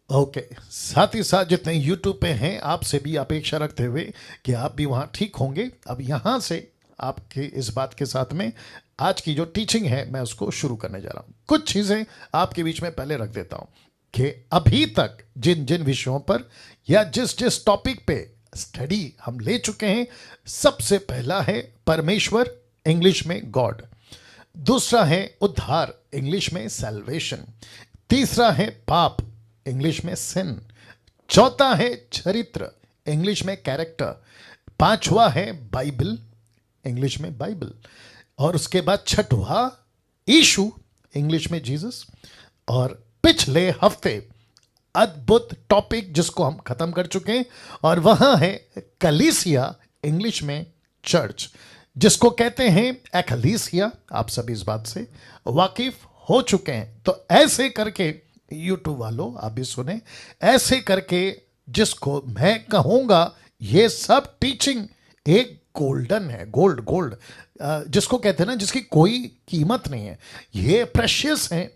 Okay. साथ ही साथ जितने यूट्यूब पे हैं आपसे भी अपेक्षा रखते हुए कि आप भी वहाँ ठीक होंगे। अब यहाँ से आपके इस बात के साथ में आज की जो टीचिंग है मैं उसको शुरू करने जा रहा हूँ। कुछ चीज़ें आपके बीच में पहले रख देता हूँ कि अभी तक जिन जिन विषयों पर या जिस जिस टॉपिक पे स्टडी हम ले चुके हैं, सबसे पहला है परमेश्वर, इंग्लिश में गॉड। दूसरा है उद्धार, इंग्लिश में सैल्वेशन। तीसरा है पाप, इंग्लिश में सिन। चौथा है चरित्र, इंग्लिश में कैरेक्टर। पांचवा है बाइबल, इंग्लिश में बाइबल। और उसके बाद छठवा यीशु, इंग्लिश में जीसस। और पिछले हफ्ते अद्भुत टॉपिक जिसको हम खत्म कर चुके हैं और वह है कलीसिया, इंग्लिश में चर्च, जिसको कहते हैं एक्लेसिया। आप सभी इस बात से वाकिफ हो चुके हैं। तो ऐसे करके यूट्यूब वालों आप भी सुने, ऐसे करके जिसको मैं कहूंगा ये सब टीचिंग एक गोल्डन है, गोल्ड गोल्ड जिसको कहते हैं ना, जिसकी कोई कीमत नहीं है, ये प्रेशियस है।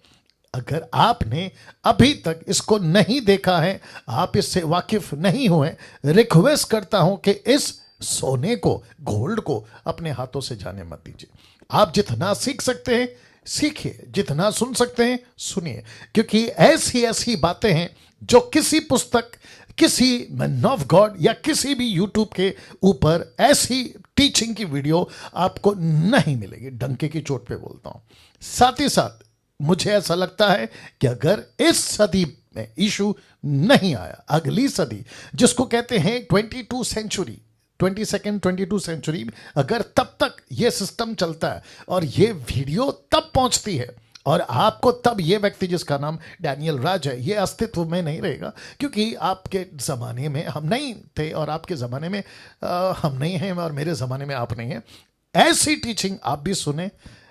अगर आपने अभी तक इसको नहीं देखा है, आप इससे वाकिफ नहीं हुए, रिक्वेस्ट करता हूं कि इस सोने को, गोल्ड को अपने हाथों से जाने मत दीजिए। आप जितना सीख सकते हैं सीखिए, जितना सुन सकते हैं सुनिए, क्योंकि ऐसी ऐसी बातें हैं जो किसी पुस्तक, किसी मैन ऑफ गॉड या किसी भी यूट्यूब के ऊपर ऐसी टीचिंग की वीडियो आपको नहीं मिलेगी। डंके की चोट पे बोलता हूं। साथ ही साथ मुझे ऐसा लगता है कि अगर इस सदी में यीशु नहीं आया, अगली सदी जिसको कहते हैं 22 सेंचुरी, 22nd सेंचुरी, अगर तब तक ये सिस्टम चलता है और ये वीडियो तब पहुंचती है और आपको तब ये व्यक्ति जिसका नाम डैनियल राज है ये अस्तित्व में नहीं रहेगा, क्योंकि आपके ज़माने में हम नहीं थे और आपके ज़माने में हम नहीं हैं और मेरे ज़माने में आप नहीं हैं। ऐसी टीचिंग आप भी सुने,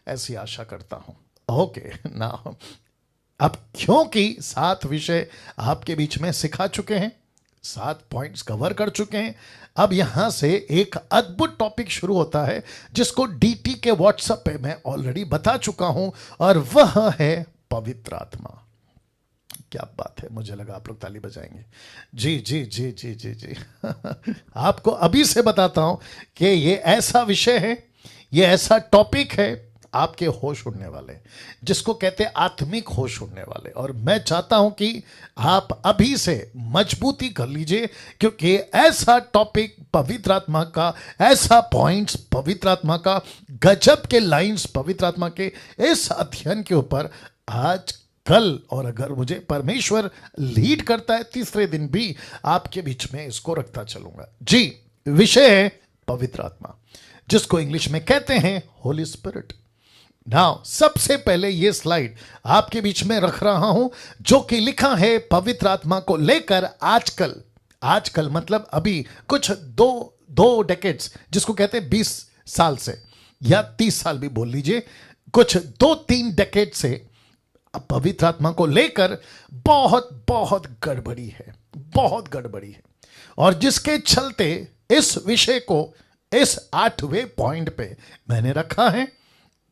ऐसी आशा करता हूं। ओके ना, अब क्योंकि 7 विषय आपके बीच में सिखा चुके हैं, 7 पॉइंट्स कवर कर चुके हैं, अब यहां से एक अद्भुत टॉपिक शुरू होता है जिसको डीटी के व्हाट्सएप पे मैं ऑलरेडी बता चुका हूं, और वह है पवित्र आत्मा। क्या बात है, मुझे लगा आप लोग ताली बजाएंगे। जी जी जी जी जी जी आपको अभी से बताता हूं कि ये ऐसा विषय है, ये ऐसा टॉपिक है आपके होश उड़ने वाले, जिसको कहते हैं आत्मिक होश उड़ने वाले। और मैं चाहता हूं कि आप अभी से मजबूती कर लीजिए, क्योंकि ऐसा टॉपिक पवित्र आत्मा का, ऐसा पॉइंट्स पवित्र आत्मा का, गजब के लाइंस पवित्र आत्मा के इस अध्ययन के ऊपर आज कल, और अगर मुझे परमेश्वर लीड करता है तीसरे दिन भी आपके बीच में इसको रखता चलूंगा। जी, विषय है पवित्र आत्मा, जिसको इंग्लिश में कहते हैं होली स्पिरिट। नाउ सबसे पहले ये स्लाइड आपके बीच में रख रहा हूं, जो कि लिखा है पवित्र आत्मा को लेकर आजकल, आजकल मतलब अभी कुछ दो डेकेड्स, जिसको कहते हैं 20 साल से या 30 साल भी बोल लीजिए, कुछ 2-3 डेकेड से पवित्र आत्मा को लेकर बहुत बहुत गड़बड़ी है, बहुत गड़बड़ी है। और जिसके चलते इस विषय को इस 8वें पॉइंट पे मैंने रखा है,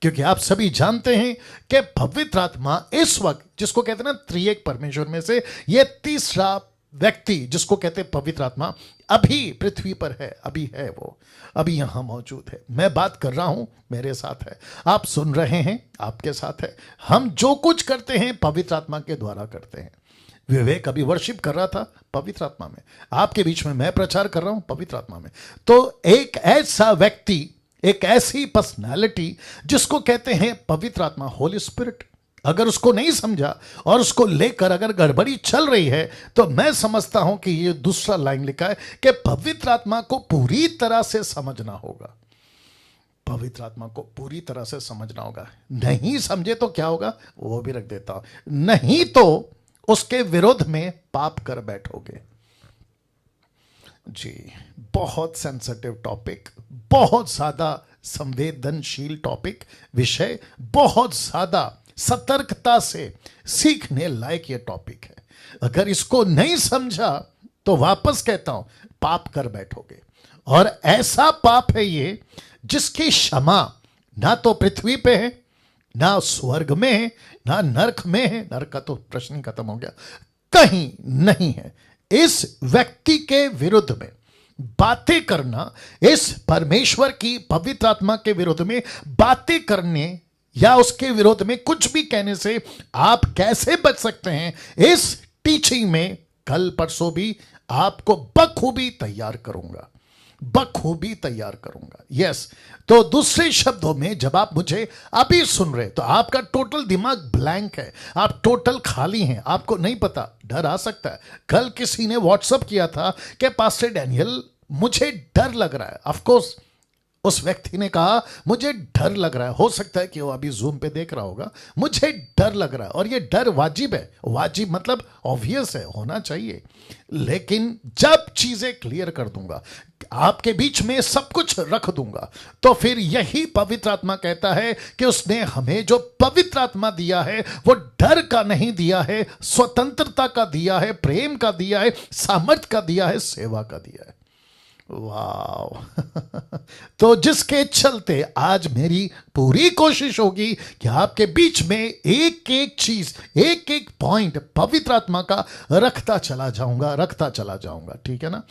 क्योंकि आप सभी जानते हैं कि पवित्र आत्मा इस वक्त, जिसको कहते हैं ना त्रिएक परमेश्वर में से ये तीसरा व्यक्ति, जिसको कहते हैं पवित्र आत्मा, अभी पृथ्वी पर है, अभी है, वो अभी यहां मौजूद है। मैं बात कर रहा हूं, मेरे साथ है, आप सुन रहे हैं, आपके साथ है। हम जो कुछ करते हैं पवित्र आत्मा के द्वारा करते हैं। विवेक अभी वर्शिप कर रहा था पवित्र आत्मा में, आपके बीच में मैं प्रचार कर रहा हूं पवित्र आत्मा में। तो एक ऐसा व्यक्ति, एक ऐसी पर्सनालिटी जिसको कहते हैं पवित्र आत्मा, होली स्पिरिट, अगर उसको नहीं समझा और उसको लेकर अगर गड़बड़ी चल रही है, तो मैं समझता हूं कि ये दूसरा लाइन लिखा है कि पवित्र आत्मा को पूरी तरह से समझना होगा। पवित्र आत्मा को पूरी तरह से समझना होगा। नहीं समझे तो क्या होगा वो भी रख देता हूं, नहीं तो उसके विरोध में पाप कर बैठोगे। जी, बहुत सेंसिटिव टॉपिक, बहुत ज्यादा संवेदनशील टॉपिक, विषय बहुत ज्यादा सतर्कता से सीखने लायक ये टॉपिक है। अगर इसको नहीं समझा तो वापस कहता हूं पाप कर बैठोगे, और ऐसा पाप है ये जिसकी क्षमा ना तो पृथ्वी पे है, ना स्वर्ग में है, ना नरक में है। नरक का तो प्रश्न ही खत्म हो गया। कहीं नहीं है। इस व्यक्ति के विरुद्ध में बातें करना, इस परमेश्वर की पवित्र आत्मा के विरुद्ध में बातें करने या उसके विरोध में कुछ भी कहने से आप कैसे बच सकते हैं, इस टीचिंग में कल परसों भी आपको बखूबी तैयार करूंगा, बखूबी तैयार करूंगा। यस, तो दूसरे शब्दों में जब आप मुझे अभी सुन रहे तो आपका टोटल दिमाग ब्लैंक है, आप टोटल खाली हैं, आपको नहीं पता। डर आ सकता है। कल किसी ने व्हाट्सअप किया था कि पास्टर डैनियल मुझे डर लग रहा है। ऑफ कोर्स उस व्यक्ति ने कहा मुझे डर लग रहा है। हो सकता है कि वो अभी जूम पे देख रहा होगा। मुझे डर लग रहा है, और ये डर वाजिब है। वाजिब मतलब ऑब्वियस है, होना चाहिए। लेकिन जब चीजें क्लियर कर दूंगा, आपके बीच में सब कुछ रख दूंगा, तो फिर यही पवित्र आत्मा कहता है कि उसने हमें जो पवित्र आत्मा दिया है वो डर का नहीं दिया है, स्वतंत्रता का दिया है, प्रेम का दिया है, सामर्थ्य का दिया है, सेवा का दिया है। वाह तो जिसके चलते आज मेरी पूरी कोशिश होगी कि आपके बीच में एक एक चीज, एक एक पॉइंट पवित्र आत्मा का रखता चला जाऊंगा। ठीक है ना?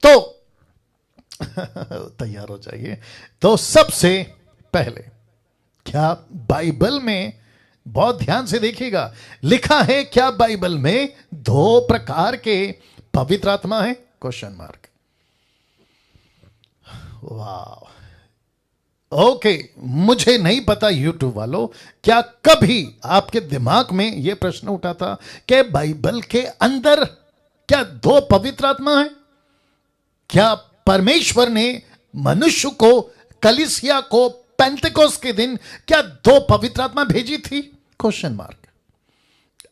तो तैयार हो जाइए। तो सबसे पहले, क्या बाइबल में, बहुत ध्यान से देखिएगा, लिखा है क्या बाइबल में 2 प्रकार के पवित्र आत्मा है? Question mark. वाह, ओके, मुझे नहीं पता यूट्यूब वालों, क्या कभी आपके दिमाग में यह प्रश्न उठा था कि बाइबल के अंदर क्या 2 पवित्र आत्मा है? क्या परमेश्वर ने मनुष्य को, कलीसिया को पेंतेकोस्त के दिन क्या 2 पवित्र आत्मा भेजी थी? Question mark.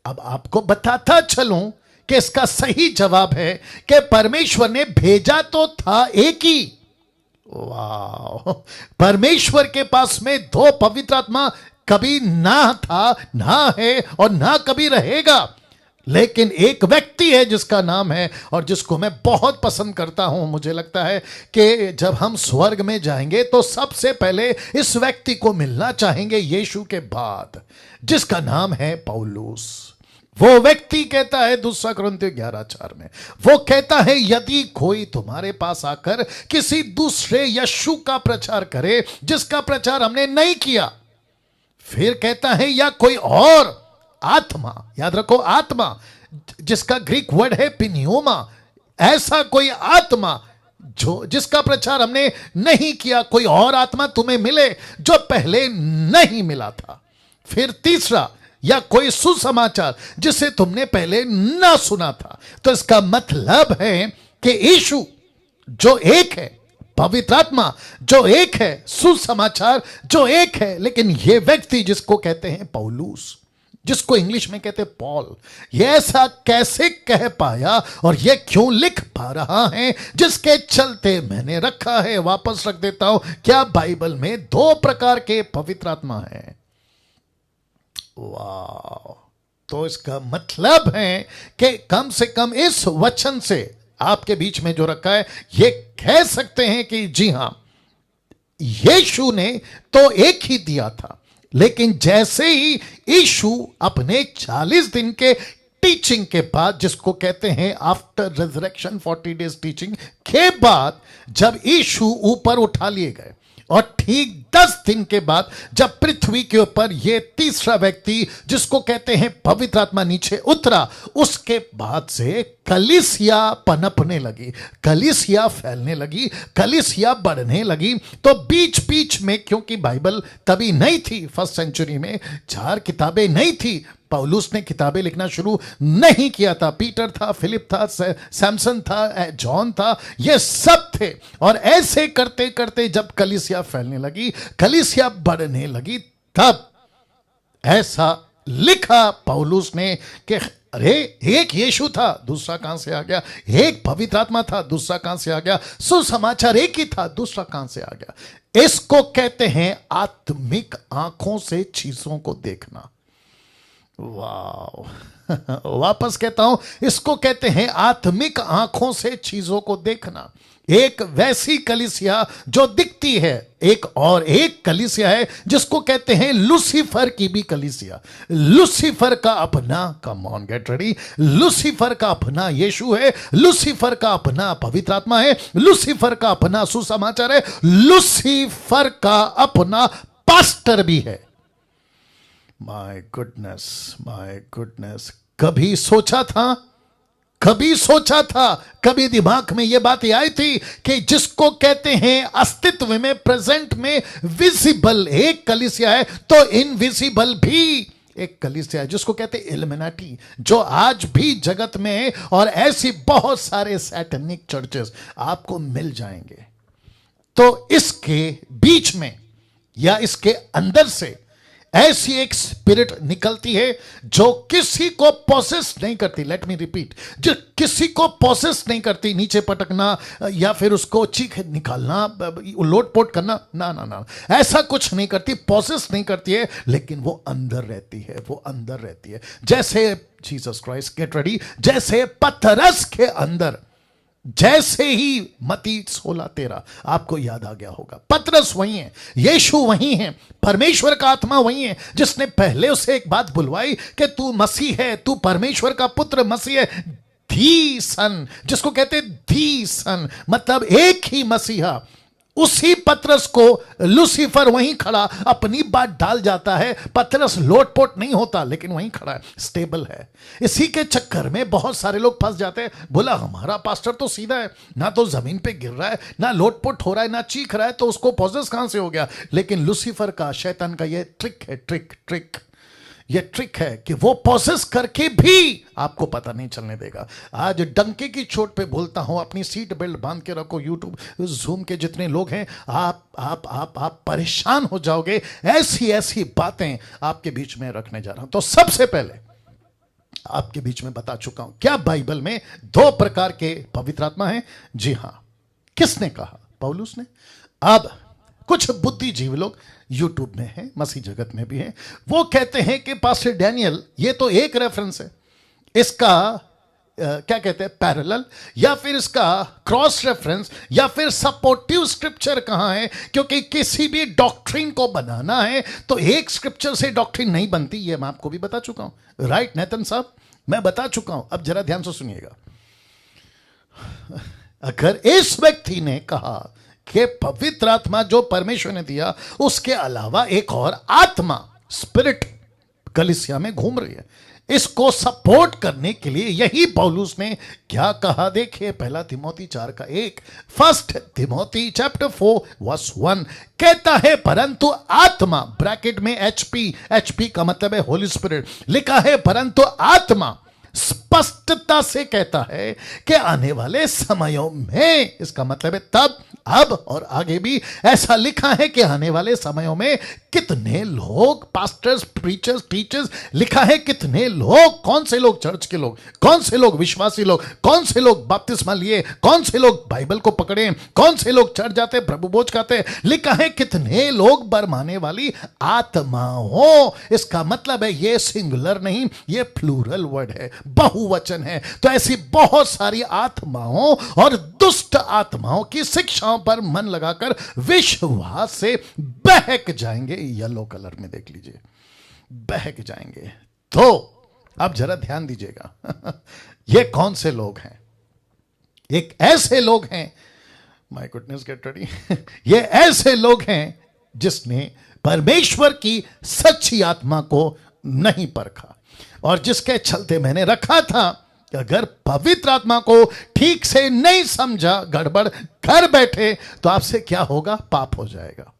अब आपको बताता चलूं कि इसका सही जवाब है कि परमेश्वर ने भेजा तो था एक ही। वाह, परमेश्वर के पास में 2 पवित्र आत्मा कभी ना था, ना है और ना कभी रहेगा। लेकिन एक व्यक्ति है जिसका नाम है, और जिसको मैं बहुत पसंद करता हूं। मुझे लगता है कि जब हम स्वर्ग में जाएंगे तो सबसे पहले इस व्यक्ति को मिलना चाहेंगे यीशु के बाद, जिसका नाम है पौलुस। वो व्यक्ति कहता है 2 कुरिन्थियों 11:4 में, वो कहता है यदि कोई तुम्हारे पास आकर किसी दूसरे यीशु का प्रचार करे जिसका प्रचार हमने नहीं किया, फिर कहता है या कोई और आत्मा, याद रखो आत्मा, जिसका ग्रीक वर्ड है पिन्योमा, ऐसा कोई आत्मा जो जिसका प्रचार हमने नहीं किया, कोई और आत्मा तुम्हें मिले जो पहले नहीं मिला था। फिर तीसरा, या कोई सुसमाचार जिसे तुमने पहले ना सुना था। तो इसका मतलब है कि यीशु जो एक है, पवित्र आत्मा जो एक है, सुसमाचार जो एक है, लेकिन यह व्यक्ति जिसको कहते हैं पौलुस, जिसको इंग्लिश में कहते हैं पॉल, यह ऐसा कैसे कह पाया और यह क्यों लिख पा रहा है, जिसके चलते मैंने रखा है, वापस रख देता हूं, क्या बाइबल में 2 प्रकार के पवित्र आत्मा है। वाह, तो इसका मतलब है कि कम से कम इस वचन से आपके बीच में जो रखा है, ये कह सकते हैं कि जी हां, यीशु ने तो एक ही दिया था, लेकिन jैसे ही यीशु अपने 40 दिन के टीचिंग के बाद, जिसको कहते हैं आफ्टर रिजरेक्शन 40 डेज टीचिंग के बाद, जब यीशु ऊपर उठा लिए गए, और ठीक 10 दिन के बाद जब पृथ्वी के ऊपर यह तीसरा व्यक्ति जिसको कहते हैं पवित्र आत्मा नीचे उतरा, उसके बाद से कलीसिया पनपने लगी, कलीसिया फैलने लगी, कलीसिया बढ़ने लगी। तो बीच बीच में, क्योंकि बाइबल तभी नहीं थी, फर्स्ट सेंचुरी में 4 किताबें नहीं थी, पौलुस ने किताबें लिखना शुरू नहीं किया था, पीटर था, फिलिप था, सैमसन था, जॉन था, ये सब थे। और ऐसे करते करते जब कलीसिया फैलने लगी, कलीसिया बढ़ने लगी, तब ऐसा लिखा पौलुस ने कि अरे एक यीशु था, दूसरा कहां से आ गया? एक पवित्र आत्मा था, दूसरा कहां से आ गया? सुसमाचार एक ही था, दूसरा कहां से आ गया? इसको कहते हैं आत्मिक आंखों से चीजों को देखना। वाह वापस कहता हूं, इसको कहते हैं आत्मिक आंखों से चीजों को देखना। एक वैसी कलीसिया जो दिखती है, एक कलीसिया है जिसको कहते हैं लूसीफर की भी कलीसिया। लूसीफर का अपना, come on get ready, Lucifer का अपना यीशु है, लूसीफर का अपना पवित्र आत्मा है, लूसीफर का अपना सुसमाचार है, लूसीफर का अपना पास्टर भी है। माय गुडनेस, कभी सोचा था, कभी दिमाग में यह बात आई थी कि जिसको कहते हैं अस्तित्व में, प्रेजेंट में विजिबल एक कलीसिया है, तो इनविजिबल भी एक कलीसिया है जिसको कहते हैं इल्यूमिनाटी, जो आज भी जगत में है। और ऐसी बहुत सारे सैटेनिक चर्चेस आपको मिल जाएंगे। तो इसके बीच में या इसके अंदर से ऐसी एक स्पिरिट निकलती है जो किसी को पोसेस नहीं करती। लेट मी रिपीट, जो किसी को पोसेस नहीं करती, नीचे पटकना या फिर उसको चीख निकालना, लोटपोट करना, ना, ऐसा कुछ नहीं करती, पोसेस नहीं करती है, लेकिन वो अंदर रहती है। जैसे जीसस क्राइस्ट, गेट रेडी, जैसे पतरस के अंदर, जैसे ही मत्ती 16:13 आपको याद आ गया होगा, पतरस वही है, यीशु वही है, परमेश्वर का आत्मा वही है जिसने पहले उसे एक बात बुलवाई कि तू मसीह है, तू परमेश्वर का पुत्र मसीह है, धी सन, जिसको कहते धी सन, मतलब एक ही मसीहा। उसी पतरस को लूसीफर वहीं खड़ा अपनी बात डाल जाता है। पतरस लोटपोट नहीं होता, लेकिन वहीं खड़ा है, स्टेबल है। इसी के चक्कर में बहुत सारे लोग फंस जाते हैं। बोला हमारा पास्टर तो सीधा है, ना तो जमीन पे गिर रहा है, ना लोटपोट हो रहा है, ना चीख रहा है, तो उसको पॉजेस कहां से हो गया? लेकिन लूसीफर का, शैतान का ये ट्रिक है, ये ट्रिक है कि वो प्रोसेस करके भी आपको पता नहीं चलने देगा। आज डंके की चोट पे बोलता हूं, अपनी सीट बेल्ट बांध के रखो। यूट्यूब, जूम के जितने लोग हैं, आप परेशान हो जाओगे। ऐसी बातें आपके बीच में रखने जा रहा हूं। तो सबसे पहले आपके बीच में बता चुका हूं, क्या बाइबल में 2 प्रकार के पवित्र आत्मा हैं? जी हां। किसने कहा? पौलुस ने। अब कुछ बुद्धिजीवी लोग यूट्यूब में हैं, मसीह जगत में भी हैं, वो कहते हैं कि पास्टर डैनियल, ये तो एक रेफरेंस है, इसका क्या कहते हैं, पैरेलल, या फिर इसका क्रॉस रेफरेंस, या फिर सपोर्टिव स्क्रिप्चर कहां है? क्योंकि किसी भी डॉक्ट्रिन को बनाना है तो एक स्क्रिप्चर से डॉक्ट्रिन नहीं बनती। ये मैं आपको भी बता चुका हूं, राइट नेतन साहब? मैं बता चुका हूं। अब जरा ध्यान से सुनिएगा। अगर इस व्यक्ति ने कहा कि पवित्र आत्मा जो परमेश्वर ने दिया, उसके अलावा एक और आत्मा, स्पिरिट कलीसिया में घूम रही है, इसको सपोर्ट करने के लिए यही पौलुस ने क्या कहा? देखिए, 1 तिमोथी 4:1, 1 तिमोथी चैप्टर 4:1 कहता है, परंतु आत्मा, ब्रैकेट में HP का मतलब है होली स्पिरिट, लिखा है परंतु आत्मा स्पष्टता से कहता है कि आने वाले समयों में, इसका मतलब है तब, अब और आगे भी ऐसा लिखा है कि आने वाले समयों में कितने लोग, पास्टर्स, प्रीचर्स, टीचर्स, लिखा है कितने लोग, कौन से लोग चर्च के लोग, कौन से लोग विश्वासी लोग, कौन से लोग बपतिस्मा लिए, कौन से लोग बाइबल को पकड़े, कौन से लोग चर्च जाते, प्रभु भोज खाते, लिखा है कितने लोग बरमाने वाली आत्मा हो। इसका मतलब है ये सिंगुलर नहीं, ये प्लूरल वर्ड है, बहुवचन है। तो ऐसी बहुत सारी आत्माओं और दुष्ट आत्माओं की शिक्षाओं पर मन लगाकर विश्वास से बहक जाएंगे। येलो कलर में देख लीजिए, बहक जाएंगे। तो अब जरा ध्यान दीजिएगा, ये कौन से लोग हैं? एक ऐसे लोग हैं, माय गुडनेस गेट रेडी, ये ऐसे लोग हैं जिसने परमेश्वर की सच्ची आत्मा को नहीं परखा, और जिसके चलते मैंने रखा था कि अगर पवित्र आत्मा को ठीक से नहीं समझा, गड़बड़ कर बैठे, तो आपसे क्या होगा? पाप हो जाएगा।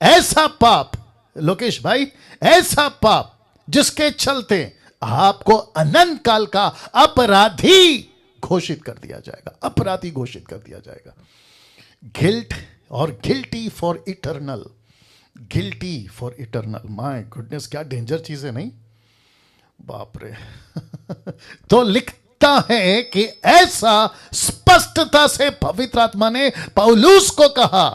ऐसा पाप, लोकेश भाई, ऐसा पाप जिसके चलते आपको अनंत काल का अपराधी घोषित कर दिया जाएगा, अपराधी घोषित कर दिया जाएगा। गिल्ट और guilty for eternal, guilty for eternal. My goodness, क्या डेंजर चीज है, नहीं? बाप रे। तो लिखता है कि ऐसा स्पष्टता से पवित्र आत्मा ने पौलुस को कहा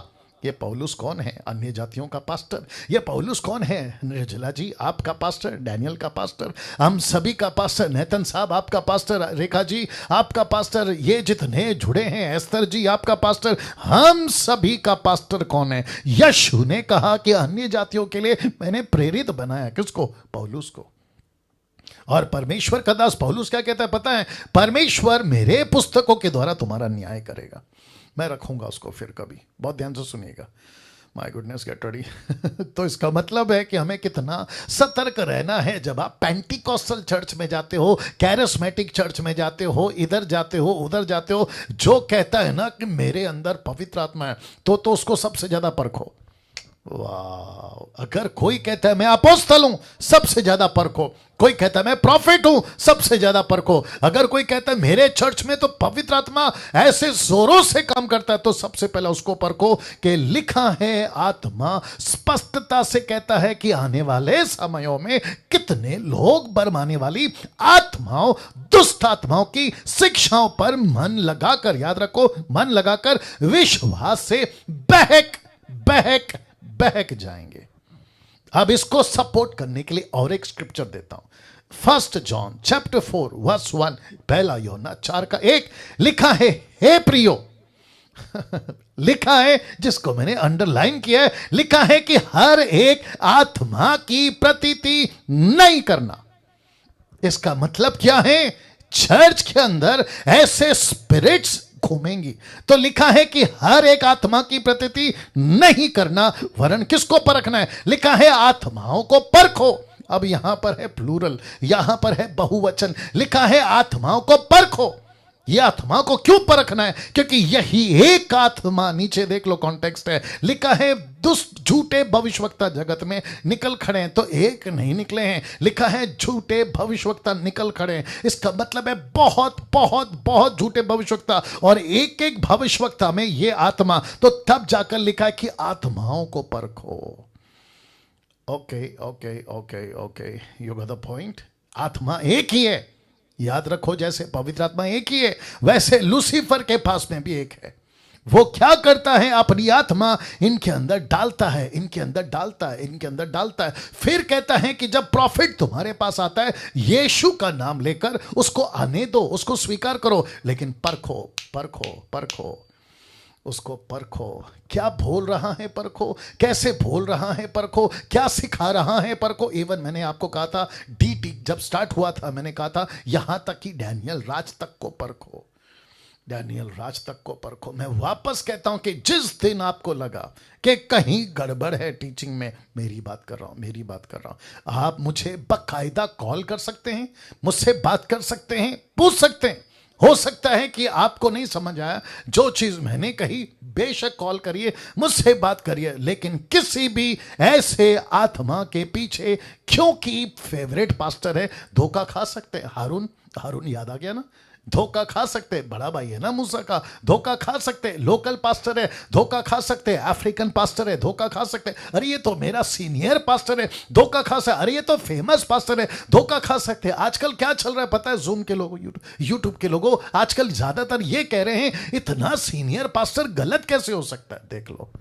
ये पौलुस कौन है? अन्य जातियों का पास्टर। ये पौलुस कौन है? निर्जला जी आपका पास्टर, डैनियल का पास्टर, हम सभी का पास्टर, नेतन साहब आपका पास्टर, रेखा जी आपका पास्टर, ये जितने जुड़े हैं, एस्तर जी आपका पास्टर, हम सभी का पास्टर कौन है? यीशु ने कहा कि अन्य जातियों के लिए मैंने प्रेरित बनाया। किसको? पौलुस को। और परमेश्वर का दास पौलुस क्या कहता है पता है? परमेश्वर मेरे पुस्तकों के द्वारा तुम्हारा न्याय करेगा। मैं रखूंगा उसको फिर कभी, बहुत ध्यान से सुनिएगा। My goodness get ready. तो इसका मतलब है कि हमें कितना सतर्क रहना है जब आप पेंटिकॉस्टल चर्च में जाते हो, कैरिस्मेटिक चर्च में जाते हो, इधर जाते हो, उधर जाते हो। जो कहता है ना कि मेरे अंदर पवित्र आत्मा है, तो उसको सबसे ज्यादा परखो। वाह! अगर कोई कहता है मैं अपोस्तल हूं, सबसे ज्यादा परखो। कोई कहता है मैं प्रॉफिट हूं, सबसे ज्यादा परखो। अगर कोई कहता है मेरे चर्च में तो पवित्र आत्मा ऐसे जोरों से काम करता है, तो सबसे पहले उसको परखो कि लिखा है, आत्मा स्पष्टता से कहता है कि आने वाले समयों में कितने लोग बरमाने वाली आत्माओं, दुष्ट आत्माओं की शिक्षाओं पर मन लगाकर, याद रखो, मन लगाकर विश्वास से बहक जाएंगे। अब इसको सपोर्ट करने के लिए और एक स्क्रिप्चर देता हूं। 1 जॉन चैप्टर 4 वर्स 1, पहला यूहन्ना 4:1 लिखा है, हे प्रियो, लिखा है, जिसको मैंने अंडरलाइन किया है, लिखा है कि हर एक आत्मा की प्रतीति नहीं करना। इसका मतलब क्या है? चर्च के अंदर ऐसे स्पिरिट्स घूमेंगी, तो लिखा है कि हर एक आत्मा की प्रतीति नहीं करना, वरन किसको परखना है? लिखा है आत्माओं को परखो। अब यहां पर है प्लूरल, यहां पर है बहुवचन, लिखा है आत्माओं को परखो। यह आत्मा को क्यों परखना है? क्योंकि यही एक आत्मा, नीचे देख लो कॉन्टेक्स्ट है, लिखा है दुष्ट झूठे भविष्यवक्ता जगत में निकल खड़े हैं, तो एक नहीं निकले हैं, लिखा है झूठे भविष्यवक्ता निकल खड़े हैं। इसका मतलब है बहुत बहुत बहुत झूठे भविष्यवक्ता, और एक एक भविष्यवक्ता में ये आत्मा, तो तब जाकर लिखा है कि आत्माओं को परखो। Okay okay okay okay, you got the point. आत्मा एक ही है, याद रखो, जैसे पवित्र आत्मा एक ही है, वैसे लूसीफर के पास में भी एक है। वो क्या करता है? अपनी आत्मा इनके अंदर डालता है, इनके अंदर डालता है, इनके अंदर डालता है। फिर कहता है कि जब प्रॉफिट तुम्हारे पास आता है, यीशु का नाम लेकर उसको आने दो, उसको स्वीकार करो, लेकिन परखो परखो परखो, उसको परखो। क्या बोल रहा है परखो, कैसे बोल रहा है परखो, क्या सिखा रहा है परखो। इवन मैंने आपको कहा था, डीटी जब स्टार्ट हुआ था, मैंने कहा था यहां तक कि डैनियल राज तक को परखो, डैनियल राज तक को परखो। मैं वापस कहता हूं कि जिस दिन आपको लगा कि कहीं गड़बड़ है टीचिंग में, मेरी बात कर रहा हूं, मेरी बात कर रहा हूं, आप मुझे बाकायदा कॉल कर सकते हैं, मुझसे बात कर सकते हैं, पूछ सकते हैं। हो सकता है कि आपको नहीं समझ आया जो चीज मैंने कही, बेशक कॉल करिए, मुझसे बात करिए, लेकिन किसी भी ऐसे आत्मा के पीछे, क्योंकि फेवरेट पास्टर है, धोखा खा सकते हैं। हारून याद आ गया ना? धोखा खा सकते, बड़ा भाई है ना मूसा का, धोखा खा सकते, लोकल पास्टर है, धोखा खा सकते, अफ्रीकन पास्टर है, धोखा खा सकते, अरे ये तो मेरा सीनियर पास्टर है, धोखा खा सकते, अरे ये तो फेमस पास्टर है, धोखा खा सकते। आजकल क्या चल रहा है पता है? जूम के लोगों, यूट्यूब के लोगों आजकल ज्यादातर ये कह रहे हैं, इतना सीनियर पास्टर गलत कैसे हो सकता है? देख लो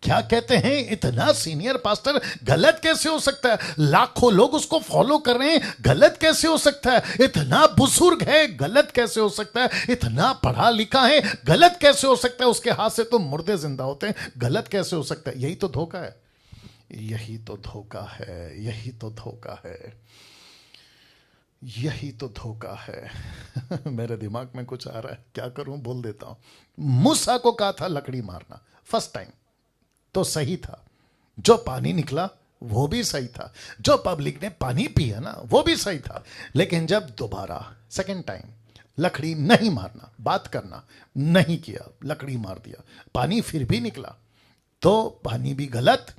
क्या कहते हैं, इतना सीनियर पास्टर गलत कैसे हो सकता है? लाखों लोग उसको फॉलो कर रहे हैं, गलत कैसे हो सकता है? इतना बुजुर्ग है, गलत कैसे हो सकता है? इतना पढ़ा लिखा है, गलत कैसे हो सकता है? उसके हाथ से तो मुर्दे जिंदा होते हैं, गलत कैसे हो सकता है? यही तो धोखा है, यही तो धोखा है, यही तो धोखा है, यही तो धोखा है। मेरे दिमाग में कुछ आ रहा है, क्या करूं, बोल देता हूं। मूसा को कहा था लकड़ी मारना, फर्स्ट टाइम तो सही था, जो पानी निकला वो भी सही था, जो पब्लिक ने पानी पिया ना वो भी सही था, लेकिन जब दोबारा सेकंड टाइम लकड़ी नहीं मारना, बात करना नहीं किया, लकड़ी मार दिया, पानी फिर भी निकला, तो पानी भी गलत,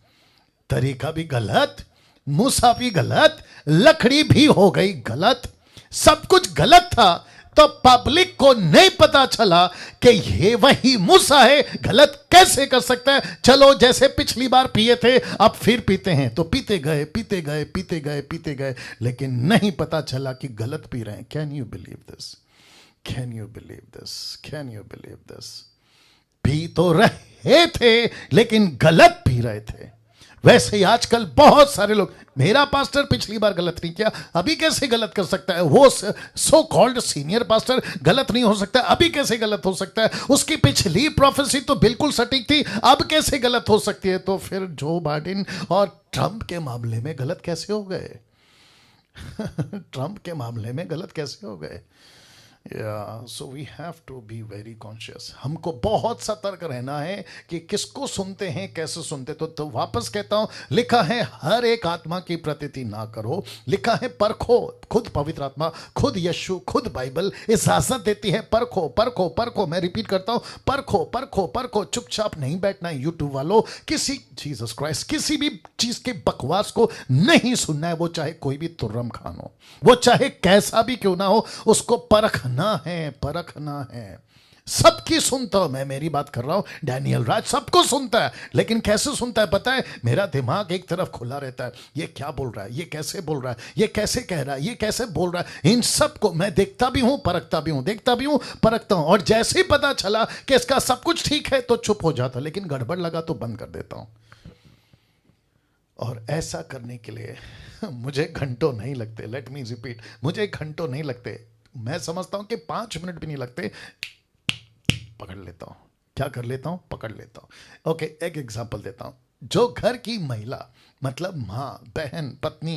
तरीका भी गलत, मूसा भी गलत, लकड़ी भी हो गई गलत, सब कुछ गलत था। तो पब्लिक को नहीं पता चला कि ये वही मूसा है, गलत कैसे कर सकता है? चलो जैसे पिछली बार पिए थे अब फिर पीते हैं, तो पीते गए पीते गए पीते गए पीते गए, लेकिन नहीं पता चला कि गलत पी रहे हैं। Can you believe this? Can you believe this? Can you believe this? भी तो रहे थे लेकिन गलत भी रहे थे। वैसे ही आजकल बहुत सारे लोग, मेरा पास्टर पिछली बार गलत नहीं किया, अभी कैसे गलत कर सकता है? वो सो कॉल्ड सीनियर पास्टर गलत नहीं हो सकता, अभी कैसे गलत हो सकता है? उसकी पिछली प्रोफेसी तो बिल्कुल सटीक थी, अब कैसे गलत हो सकती है? तो फिर जो बाइडेन और ट्रंप के मामले में गलत कैसे हो गए? ट्रंप के मामले में गलत कैसे हो गए? So we have to be very conscious. हमको बहुत सतर्क रहना है कि किसको सुनते हैं, कैसे सुनते। तो वापस कहता हूं, लिखा है हर एक आत्मा की प्रतीति ना करो, लिखा है परखो। खुद पवित्र आत्मा, खुद यीशु, खुद बाइबल इजाजत देती है, परखो परखो परखो। मैं रिपीट करता हूं, परखो परखो परखो। चुपचाप नहीं बैठना है यूट्यूब वालों, किसी जीसस क्राइस्ट किसी भी चीज के बकवास को नहीं सुनना है। वो चाहे कोई भी तुर्रम खान हो, वो चाहे कैसा भी क्यों ना हो, उसको परखना है, परखना है। सबकी सुनता हूं मैं, मेरी बात कर रहा हूं, डैनियल राज सबको सुनता है, लेकिन कैसे सुनता है पता है? मेरा दिमाग एक तरफ खुला रहता है, ये क्या बोल रहा है, ये कैसे बोल रहा है, ये कैसे कह रहा है, ये कैसे बोल रहा है। इन सबको मैं देखता भी हूं, परखता भी हूं, देखता भी हूं, परखता हूं। और जैसे ही पता चला कि इसका सब कुछ ठीक है तो चुप हो जाता, लेकिन गड़बड़ लगा तो बंद कर देता हूं। और ऐसा करने के लिए मुझे घंटों नहीं लगते। लेट मी रिपीट, मुझे घंटों नहीं लगते। मैं समझता हूं कि 5 मिनट भी नहीं लगते, पकड़ लेता हूं। क्या कर लेता हूं? पकड़ लेता हूं। ओके, एक एग्जांपल देता हूं। जो घर की महिला, मतलब मां, बहन, पत्नी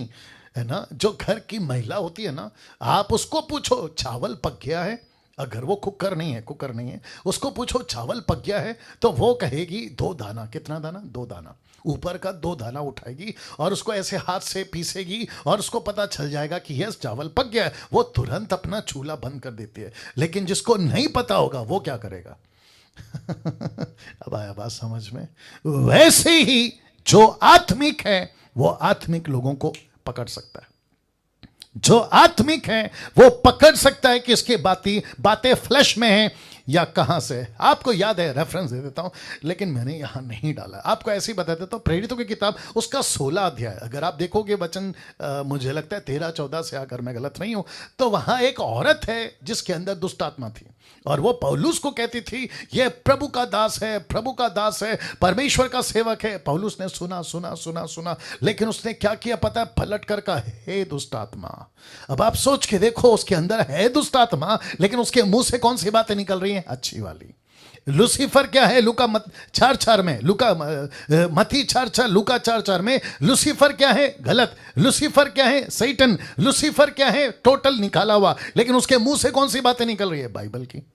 है ना, जो घर की महिला होती है ना, आप उसको पूछो चावल पक गया है, अगर वो कुकर नहीं है, उसको पूछो चावल पक गया है, तो वो कहेगी 2 दाना। कितना दाना? 2 दाना। ऊपर का 2 दाना उठाएगी और उसको ऐसे हाथ से पीसेगी और उसको पता चल जाएगा कि यस चावल पक गया है। वो तुरंत अपना चूल्हा बंद कर देती है। लेकिन जिसको नहीं पता होगा वो क्या करेगा? अब आया बात समझ में? वैसे ही जो आत्मिक है वो आत्मिक लोगों को पकड़ सकता है। जो आत्मिक है वो पकड़ सकता है कि इसकी बातें फ्लैश में हैं या कहां से। आपको याद है, रेफरेंस दे देता हूं, लेकिन मैंने यहां नहीं डाला, आपको ऐसे ही बता देता हूं। प्रेरितों की किताब उसका 16 अध्याय, अगर आप देखोगे वचन, मुझे लगता है 13-14 से, अगर मैं गलत नहीं हूं, तो वहां एक औरत है जिसके अंदर दुष्ट आत्मा थी, और वो पौलुस को कहती थी ये प्रभु का दास है, प्रभु का दास है, परमेश्वर का सेवक है। पौलुस ने सुना सुना सुना सुना, लेकिन उसने क्या किया पता है? पलट कर कहा, हे दुष्ट आत्मा। अब आप सोच के देखो, उसके अंदर है दुष्ट आत्मा, लेकिन उसके मुंह से कौन सी बातें निकल रही हैं? अच्छी वाली। लूसीफर क्या है? लूका 4:4 में, लूका मत्ती 4:4, लूका 4:4 में लूसीफर क्या है? गलत। लूसीफर क्या है? सैटन। लूसीफर क्या है? टोटल निकाला हुआ। लेकिन उसके मुंह से कौन सी बातें निकल रही है? बाइबल की।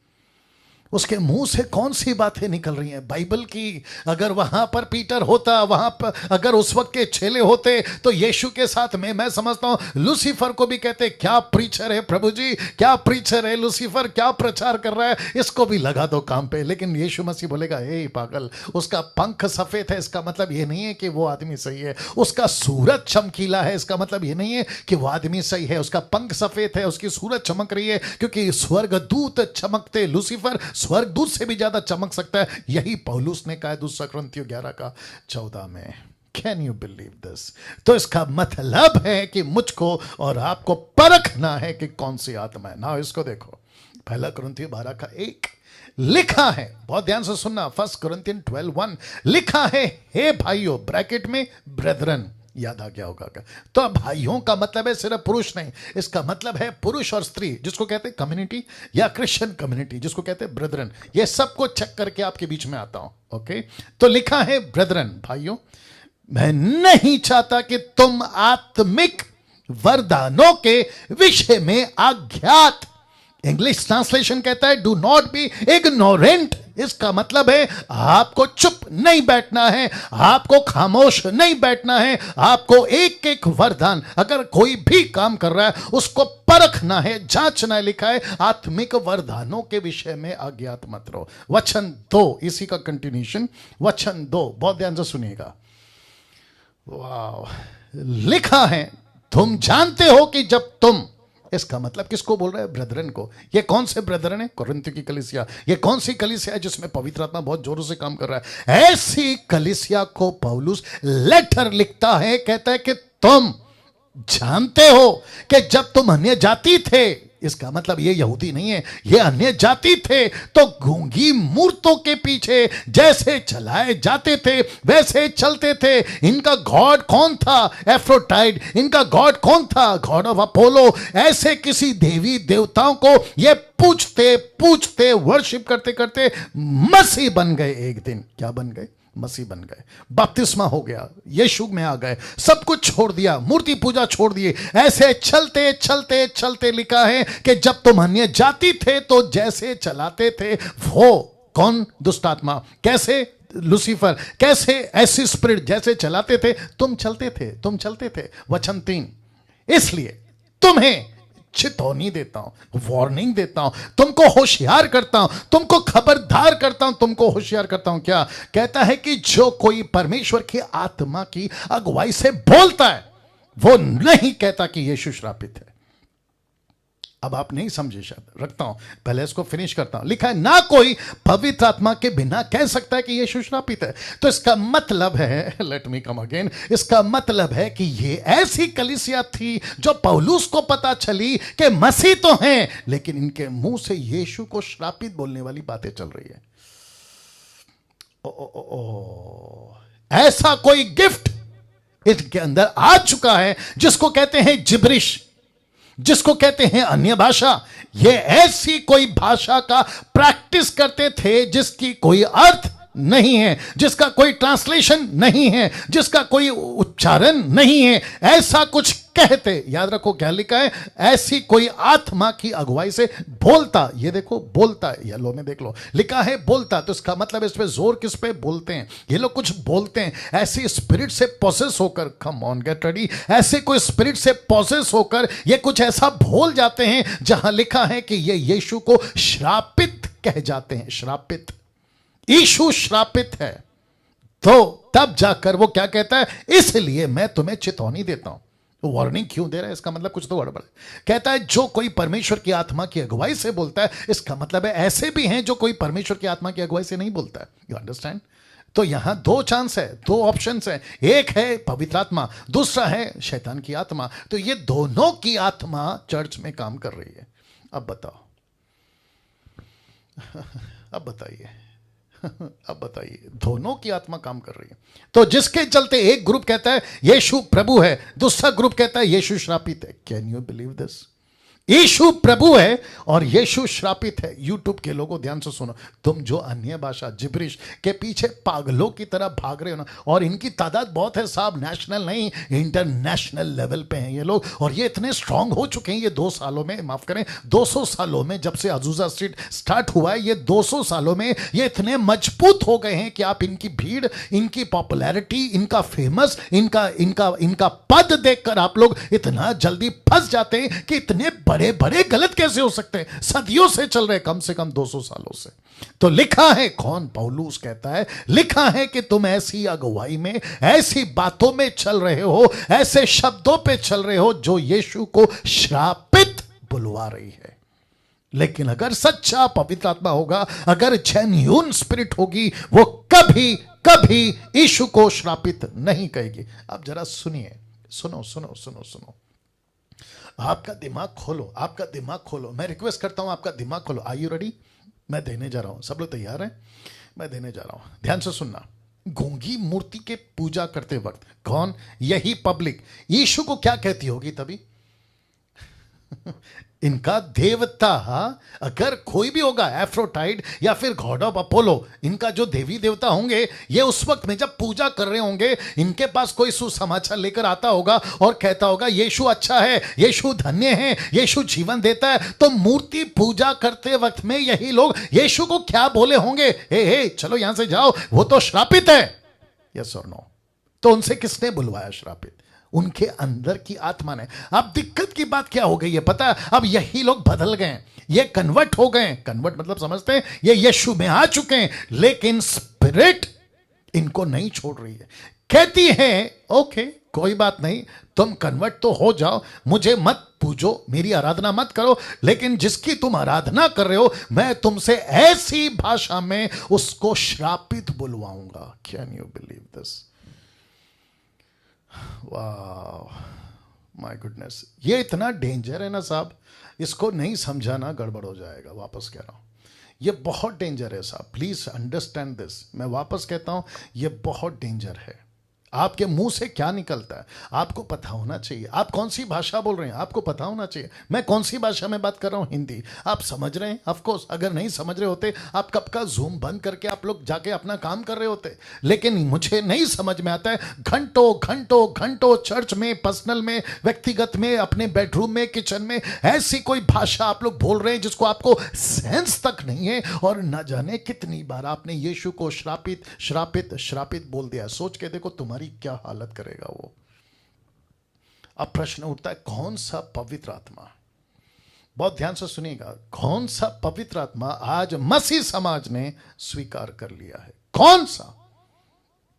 उसके मुंह से कौन सी बातें निकल रही हैं? बाइबल की। अगर वहां पर पीटर होता, वहां पर अगर उस वक्त के चेले होते, तो यीशु के साथ में मैं समझता हूं लूसीफर को भी कहते, क्या प्रीचर है प्रभु जी, क्या प्रीचर है लूसीफर, क्या प्रचार कर रहा है, इसको भी लगा दो काम पे। लेकिन यीशु मसीह बोलेगा, हे पागल, उसका पंख सफेद है, इसका मतलब ये नहीं है कि वो आदमी सही है। उसका सूरज चमकीला है, इसका मतलब ये नहीं है कि वो आदमी सही है। उसका पंख सफेद है, उसकी सूरज चमक रही है, क्योंकि स्वर्गदूत चमकते, लूसीफर स्वर्गदूत से भी ज्यादा चमक सकता है। यही पौलुस ने कहा दूसरा कुरिन्थियों 11:14 में। Can you believe this? तो इसका मतलब है कि मुझको और आपको परखना है कि कौन सी आत्मा है ना। इसको देखो, 1 कुरिन्थियों 12:1 लिखा है, बहुत ध्यान से सुनना। 1 कुरिन्थियन 12:1 लिखा है, हे भाइयों, ब्रैकेट में ब्रेदरन, याद आ गया होगा। तो भाइयों का मतलब है सिर्फ पुरुष नहीं, इसका मतलब है पुरुष और स्त्री, जिसको कहते हैं कम्युनिटी, या क्रिश्चियन कम्युनिटी जिसको कहते हैं ब्रदरन। ये सबको चेक करके आपके बीच में आता हूं। ओके, तो लिखा है ब्रदरन, भाइयों, मैं नहीं चाहता कि तुम आत्मिक वरदानों के विषय में अज्ञात, इंग्लिश ट्रांसलेशन कहता है डू नॉट बी इग्नोरेंट। इसका मतलब है आपको चुप नहीं बैठना है, आपको खामोश नहीं बैठना है, आपको एक एक वरदान, अगर कोई भी काम कर रहा है उसको परखना है, जांचना है। लिखा है आत्मिक वरदानों के विषय में अज्ञात मत रहो। वचन 2, इसी का कंटिन्यूशन, वचन 2, बहुत ध्यान से सुनिएगा। वाह, लिखा है तुम जानते हो कि जब तुम, इसका मतलब किसको बोल रहा है? ब्रदरन को। ये कौन से ब्रदरन है? कुरिन्थियों की कलीसिया। ये कौन सी कलीसिया है जिसमें पवित्र आत्मा बहुत जोरों से काम कर रहा है? ऐसी कलीसिया को पौलुस लेटर लिखता है, कहता है कि तुम जानते हो कि जब तुम अन्य जाति थे, इसका मतलब ये यहूदी नहीं है, ये अन्य जाति थे। तो गूंगी मूर्तों के पीछे जैसे चलाए जाते थे वैसे चलते थे। इनका गॉड कौन था? एफ्रोडाइट। इनका गॉड कौन था? God of Apollo. ऐसे किसी देवी देवताओं को ये पूछते पूछते वर्शिप करते करते मसीह बन गए। एक दिन क्या बन गए? मसीह बन गए। बपतिस्मा हो गया, यीशु में आ गए, सब कुछ छोड़ दिया, मूर्ति पूजा छोड़ दिए। ऐसे चलते चलते चलते लिखा है कि जब तुम अन्य जाति थे तो जैसे चलाते थे वो कौन? दुष्ट आत्मा। कैसे? लूसीफर। कैसे? ऐसी स्पिरिट जैसे चलाते थे तुम चलते थे, तुम चलते थे। वचन 3, इसलिए तुम्हें चेतावनी देता हूं, वार्निंग देता हूं, तुमको होशियार करता हूं, तुमको खबरदार करता हूं, तुमको होशियार करता हूं। क्या कहता है? कि जो कोई परमेश्वर की आत्मा की अगुवाई से बोलता है वो नहीं कहता कि यीशु श्रापित है। अब आप नहीं समझे शायद, रखता हूं, पहले इसको फिनिश करता हूं। लिखा है ना कोई पवित्र आत्मा के बिना कह सकता है कि यीशु श्रापित है। तो इसका मतलब है, लेट मी कम अगेन, इसका मतलब है कि ये ऐसी कलीसिया थी जो पौलुस को पता चली कि मसीह तो हैं लेकिन इनके मुंह से यीशु को श्रापित बोलने वाली बातें चल रही है। ऐसा कोई गिफ्ट इसके अंदर आ चुका है जिसको कहते हैं जिब्रिश, जिसको कहते हैं अन्य भाषा। ये ऐसी कोई भाषा का प्रैक्टिस करते थे जिसकी कोई अर्थ नहीं है, जिसका कोई ट्रांसलेशन नहीं है, जिसका कोई उच्चारण नहीं है। ऐसा कुछ कहते, याद रखो क्या लिखा है? ऐसी कोई आत्मा की अगुवाई से बोलता। ये देखो बोलता है, येलो में देख लो लिखा है बोलता। तो इसका मतलब इस पे जोर किस पे? बोलते हैं। ये लोग कुछ बोलते हैं ऐसी स्पिरिट से पोसेस होकर। Come on get ready. ऐसे कोई स्पिरिट से पोसेस होकर ये कुछ ऐसा बोल जाते हैं जहां लिखा है कि ये यीशु को श्रापित कह जाते हैं। श्रापित, यीशु श्रापित है। तो तब जाकर वो क्या कहता है? इसलिए मैं तुम्हें चेतावनी देता हूं। वार्निंग क्यों दे रहा है? इसका मतलब कुछ तो गड़बड़ है। कहता है जो कोई परमेश्वर की आत्मा की अगुवाई से बोलता है, इसका मतलब है ऐसे भी हैं जो कोई परमेश्वर की आत्मा की अगुवाई से नहीं बोलता है। You understand? तो यहां दो चांस है, दो ऑप्शंस है। एक है पवित्र आत्मा, दूसरा है शैतान की आत्मा। तो ये दोनों की आत्मा चर्च में काम कर रही है। अब बताओ, अब बताइए, अब बताइए, दोनों की आत्मा काम कर रही है। तो जिसके चलते एक ग्रुप कहता है यीशु प्रभु है, दूसरा ग्रुप कहता है यीशु श्रापित है। Can you believe this? Yeshu प्रभु है और यीशु श्रापित है। यूट्यूब के लोगों ध्यान से सुनो, तुम जो अन्य भाषा जिब्रिश के पीछे पागलों की तरह भाग रहे हो ना, और इनकी तादाद बहुत है साहब, नेशनल नहीं इंटरनेशनल लेवल पे हैं ये लोग। और ये इतने स्ट्रांग हो चुके हैं ये 2 सालों में, माफ करें 200 सालों में, जब से अजूजा स्ट्रीट स्टार्ट हुआ है, ये 200 सालों में ये इतने मजबूत हो गए हैं कि आप इनकी भीड़, इनकी पॉपुलैरिटी, इनका फेमस, इनका इनका इनका पद देखकर आप लोग इतना जल्दी फंस जाते हैं कि इतने बड़े बड़े गलत कैसे हो सकते हैं? सदियों से चल रहे, कम से कम 200 सालों से। तो लिखा है, कौन? पौलुस कहता है, लिखा है कि तुम ऐसी अगुवाई में, ऐसी बातों में चल रहे हो, ऐसे शब्दों पे चल रहे हो जो यीशु को श्रापित बुलवा रही है। लेकिन अगर सच्चा पवित्र आत्मा होगा, अगर जेन्युइन स्पिरिट होगी, वो कभी कभी यीशु को श्रापित नहीं कहेगी। अब जरा सुनिए, सुनो सुनो सुनो सुनो, आपका दिमाग खोलो, आपका दिमाग खोलो। मैं रिक्वेस्ट करता हूं आपका दिमाग खोलो। Are you ready? मैं देने जा रहा हूं, सब लोग तैयार हैं? मैं देने जा रहा हूं, ध्यान से सुनना। गूंगी मूर्ति के पूजा करते वक्त कौन? यही पब्लिक यीशु को क्या कहती होगी तभी? इनका देवता, अगर कोई भी होगा, एफ्रोडाइट या फिर गॉड ऑफ अपोलो, इनका जो देवी देवता होंगे, ये उस वक्त में जब पूजा कर रहे होंगे, इनके पास कोई सुसमाचार लेकर आता होगा और कहता होगा यीशु अच्छा है, यीशु धन्य है, यीशु जीवन देता है। तो मूर्ति पूजा करते वक्त में यही लोग यीशु को क्या बोले होंगे? हे चलो यहां से जाओ, वो तो श्रापित है। यस और नो? तो उनसे किसने बुलवाया श्रापित? उनके अंदर की आत्मा ने। अब दिक्कत की बात क्या हो गई है पता है? अब यही लोग बदल गए, ये कन्वर्ट हो गए। कन्वर्ट मतलब समझते हैं, ये यीशु में आ चुके हैं, लेकिन स्पिरिट इनको नहीं छोड़ रही है। कहती है ओके कोई बात नहीं, तुम कन्वर्ट तो हो जाओ, मुझे मत पूजो, मेरी आराधना मत करो, लेकिन जिसकी तुम आराधना कर रहे हो, मैं तुमसे ऐसी भाषा में उसको श्रापित बुलवाऊंगा। Can you believe this? वाह, माय गुडनेस, ये इतना डेंजर है ना साहब। इसको नहीं समझाना गड़बड़ हो जाएगा। वापस कह रहा हूं, ये बहुत डेंजर है साहब, प्लीज अंडरस्टैंड दिस। मैं वापस कहता हूं, ये बहुत डेंजर है। आपके मुंह से क्या निकलता है आपको पता होना चाहिए। आप कौन सी भाषा बोल रहे हैं आपको पता होना चाहिए। मैं कौन सी भाषा में बात कर रहा हूं, हिंदी। आप समझ रहे हैं? ऑफ कोर्स, अगर नहीं समझ रहे होते आप कब का जूम बंद करके आप लोग जाके अपना काम कर रहे होते। लेकिन मुझे नहीं समझ में आता है, घंटों घंटों घंटों चर्च में, पर्सनल में, व्यक्तिगत में, अपने बेडरूम में, किचन में ऐसी कोई भाषा आप लोग बोल रहे हैं जिसको आपको सेंस तक नहीं है। और न जाने कितनी बार आपने यीशु को श्रापित श्रापित श्रापित बोल दिया। सोच के देखो तुम्हारी क्या हालत करेगा वो। अब प्रश्न उठता है, कौन सा पवित्र आत्मा, बहुत ध्यान से सुनिएगा, कौन सा पवित्र आत्मा आज मसीह समाज ने स्वीकार कर लिया है?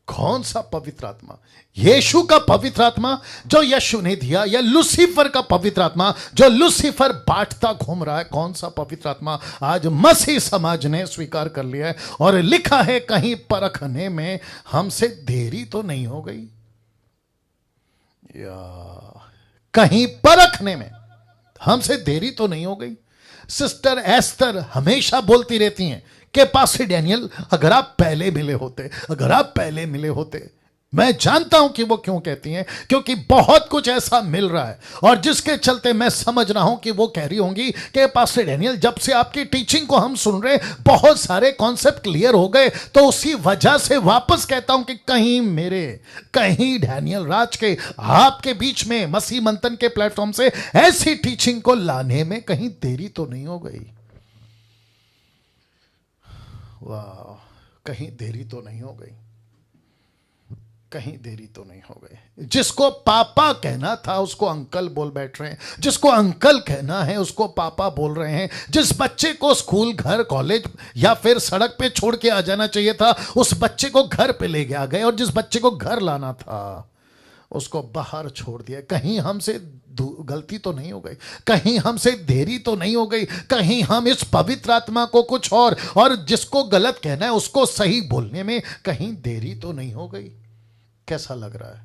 कौन सा पवित्र आत्मा? यीशु का पवित्र आत्मा जो यीशु ने दिया, या लूसीफर का पवित्र आत्मा जो लूसीफर बांटता घूम रहा है? कौन सा पवित्र आत्मा आज मसीह समाज ने स्वीकार कर लिया है? और लिखा है, कहीं परखने में हमसे देरी तो नहीं हो गई, या कहीं परखने में हमसे देरी तो नहीं हो गई। सिस्टर एस्तर हमेशा बोलती रहती हैं कि पास्टर डैनियल, अगर आप पहले मिले होते, अगर आप पहले मिले होते। मैं जानता हूं कि वो क्यों कहती हैं, क्योंकि बहुत कुछ ऐसा मिल रहा है और जिसके चलते मैं समझ रहा हूं कि वो कह रही होंगी कि पास्टर डैनियल, जब से आपकी टीचिंग को हम सुन रहे, बहुत सारे कॉन्सेप्ट क्लियर हो गए, तो उसी वजह से वापस कहता हूं कि कहीं डैनियल राज के आपके बीच में मसीह मंथन के प्लेटफॉर्म से ऐसी टीचिंग को लाने में कहीं देरी तो नहीं हो गई। वाह, कहीं देरी तो नहीं हो गई, कहीं देरी तो नहीं हो गई। जिसको पापा कहना था उसको अंकल बोल बैठ रहे हैं, जिसको अंकल कहना है उसको पापा बोल रहे हैं। जिस बच्चे को स्कूल, घर, कॉलेज या फिर सड़क पे छोड़ के आ जाना चाहिए था, उस बच्चे को घर पे ले गए, और जिस बच्चे को घर लाना था उसको बाहर छोड़ दिया। कहीं हमसे गलती तो नहीं हो गई, कहीं हमसे देरी तो नहीं हो गई, कहीं हम इस पवित्र आत्मा को कुछ और जिसको गलत कहना है उसको सही बोलने में कहीं देरी तो नहीं हो गई। कैसा लग रहा है?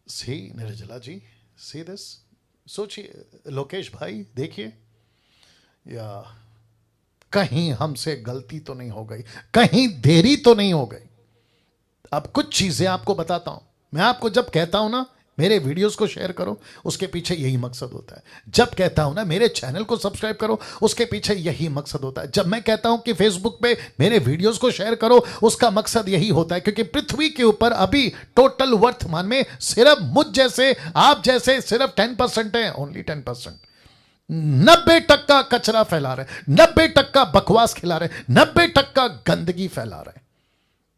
सी निर्जला जी, सी दिस, सोचिए। लोकेश भाई देखिए, या कहीं हमसे गलती तो नहीं हो गई, कहीं देरी तो नहीं हो गई। अब कुछ चीजें आपको बताता हूं। मैं आपको जब कहता हूं ना मेरे वीडियोस को शेयर करो, उसके पीछे यही मकसद होता है। जब कहता हूं ना मेरे चैनल को सब्सक्राइब करो, उसके पीछे यही मकसद होता है। जब मैं कहता हूं कि फेसबुक पे मेरे वीडियोस को शेयर करो, उसका मकसद यही होता है, क्योंकि पृथ्वी के ऊपर अभी टोटल वर्तमान में सिर्फ मुझ जैसे, आप जैसे सिर्फ 10% है, ओनली 10%। 90% कचरा फैला रहे, 90% बकवास खिला रहे, 90% गंदगी फैला रहे।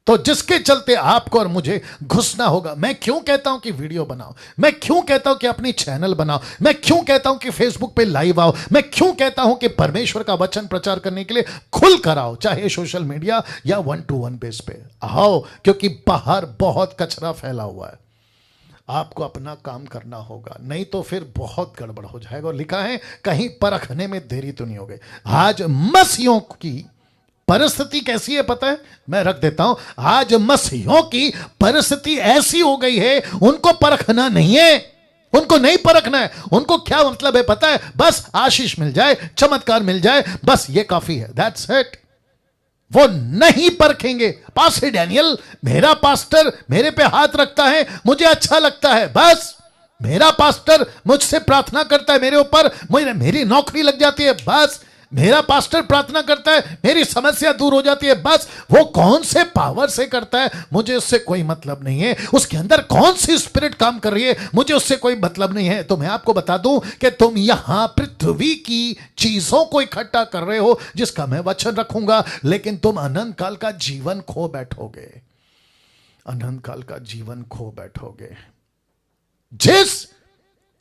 तो जिसके चलते आपको और मुझे घुसना होगा। मैं क्यों कहता हूं कि वीडियो बनाओ, मैं क्यों कहता हूं कि अपनी चैनल बनाओ, मैं क्यों कहता हूं कि फेसबुक पे लाइव आओ, मैं क्यों कहता हूं कि परमेश्वर का वचन प्रचार करने के लिए खुल कर आओ, चाहे सोशल मीडिया या 1-to-1 बेस पे आओ, क्योंकि बाहर बहुत कचरा फैला हुआ है। आपको अपना काम करना होगा, नहीं तो फिर बहुत गड़बड़ हो जाएगा। और लिखा है, कहीं परखने में देरी तो नहीं हो गई। आज मसीहों की परिस्थिति कैसी है पता है? मैं रख देता हूं। आज मसीहों की परिस्थिति ऐसी हो गई है, उनको परखना नहीं है, उनको नहीं परखना है। उनको क्या मतलब है पता है? बस आशीष मिल जाए, चमत्कार मिल जाए, बस ये काफी है, दैट्स इट। वो नहीं परखेंगे। पास्टर डैनियल, मेरा पास्टर मेरे पे हाथ रखता है, मुझे अच्छा लगता है, बस मेरा पास्टर मुझसे प्रार्थना करता है मेरे ऊपर, मेरी नौकरी लग जाती है, बस मेरा पास्टर प्रार्थना करता है, मेरी समस्या दूर हो जाती है, बस। वो कौन से पावर से करता है मुझे उससे कोई मतलब नहीं है, उसके अंदर कौन सी स्पिरिट काम कर रही है मुझे उससे कोई मतलब नहीं है। तो मैं आपको बता दूं कि तुम यहां पृथ्वी की चीजों को इकट्ठा कर रहे हो, जिसका मैं वचन रखूंगा, लेकिन तुम अनंत काल का जीवन खो बैठोगे, अनंत काल का जीवन खो बैठोगे।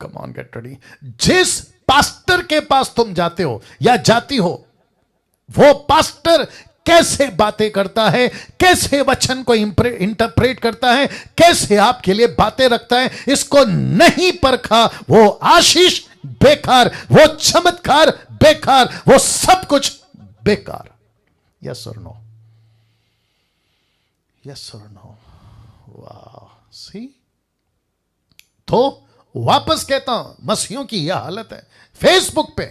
कम ऑन गेट रेडी, जिस पास्टर के पास तुम जाते हो या जाती हो, वो पास्टर कैसे बातें करता है, कैसे वचन को इंटरप्रेट करता है, कैसे आपके लिए बातें रखता है, इसको नहीं परखा, वो आशीष बेकार, वो चमत्कार बेकार, वो सब कुछ बेकार। यस और नो, यस और नो। वाह, सी। तो वापस कहता हूं, मसीहों की यह हालत है। फेसबुक पे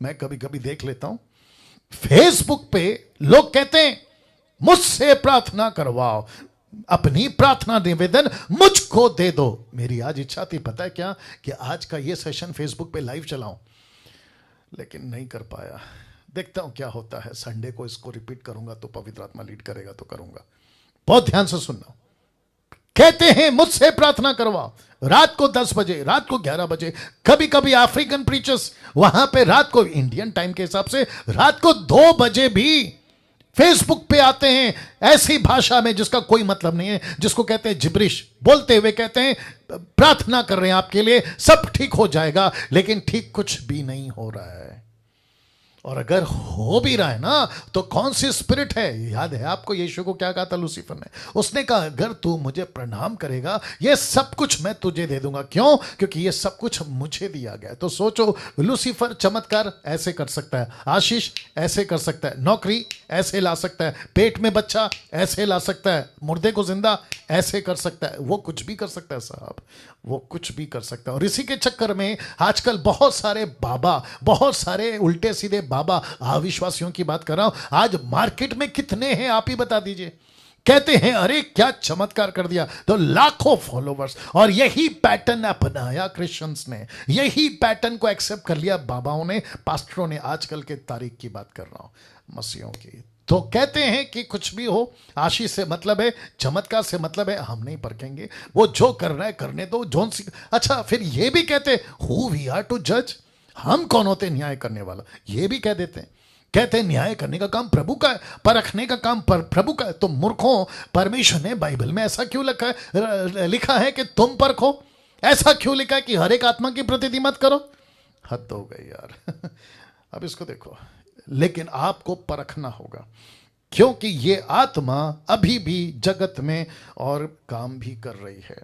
मैं कभी कभी देख लेता हूं, फेसबुक पे लोग कहते हैं मुझसे प्रार्थना करवाओ, अपनी प्रार्थना निवेदन मुझको दे दो। मेरी आज इच्छा थी, पता है क्या, कि आज का ये सेशन फेसबुक पे लाइव चलाऊं, लेकिन नहीं कर पाया। देखता हूं क्या होता है। संडे को इसको रिपीट करूंगा तो पवित्र आत्मा लीड करेगा तो करूंगा। बहुत ध्यान से सुनना। कहते हैं मुझसे प्रार्थना करवाओ, रात को 10 बजे, रात को 11 बजे, कभी कभी अफ्रीकन प्रीचर्स वहां पे रात को, इंडियन टाइम के हिसाब से रात को 2 बजे भी फेसबुक पे आते हैं, ऐसी भाषा में जिसका कोई मतलब नहीं है, जिसको कहते हैं जिब्रिश, बोलते हुए कहते हैं प्रार्थना कर रहे हैं आपके लिए, सब ठीक हो जाएगा, लेकिन ठीक कुछ भी नहीं हो रहा है। और अगर हो भी रहा है ना, तो कौन सी स्पिरिट है? याद है आपको यीशु को क्या कहा था लूसीफर ने? उसने कहा अगर तू मुझे प्रणाम करेगा, ये सब कुछ मैं तुझे दे दूंगा। क्यों? क्योंकि ये सब कुछ मुझे दिया गया है। तो सोचो, लूसीफर चमत्कार ऐसे कर सकता है, आशीष ऐसे कर सकता है, नौकरी ऐसे ला सकता है, पेट में बच्चा ऐसे ला सकता है, मुर्दे को जिंदा ऐसे कर सकता है। वो कुछ भी कर सकता है साहब, वो कुछ भी कर सकता है। और इसी के चक्कर में आजकल बहुत सारे बाबा, बहुत सारे उल्टे सीधे बाबा, अविश्वासियों की बात कर रहा हूं, आज मार्केट में कितने हैं आप ही बता दीजिए। कहते हैं अरे क्या चमत्कार कर दिया, तो लाखों फॉलोवर्स। और यही पैटर्न अपनाया क्रिश्चियंस ने, यही पैटर्न को एक्सेप्ट कर लिया बाबाओं ने, पास्टरों ने। आजकल के तारीख की बात कर रहा हूं, मसीहों की। तो कहते हैं कि कुछ भी हो, आशीष से मतलब है, चमत्कार से मतलब है, हम नहीं परखेंगे, वो जो कर रहा है करने दो। जोन सी अच्छा, फिर ये भी कहते हु वी आर टू जज, हम कौन होते न्याय करने वाला? ये भी कह देते हैं। कहते हैं न्याय करने का काम प्रभु का है, परखने का काम प्रभु का है। तो मूर्खों, परमेश्वर ने बाइबल में ऐसा क्यों लिखा है कि तुम परखो? ऐसा क्यों लिखा है कि हर एक आत्मा की प्रतिनिधि मत करो? हद हो गई यार। अब इसको देखो, लेकिन आपको परखना होगा, क्योंकि ये आत्मा अभी भी जगत में और काम भी कर रही है।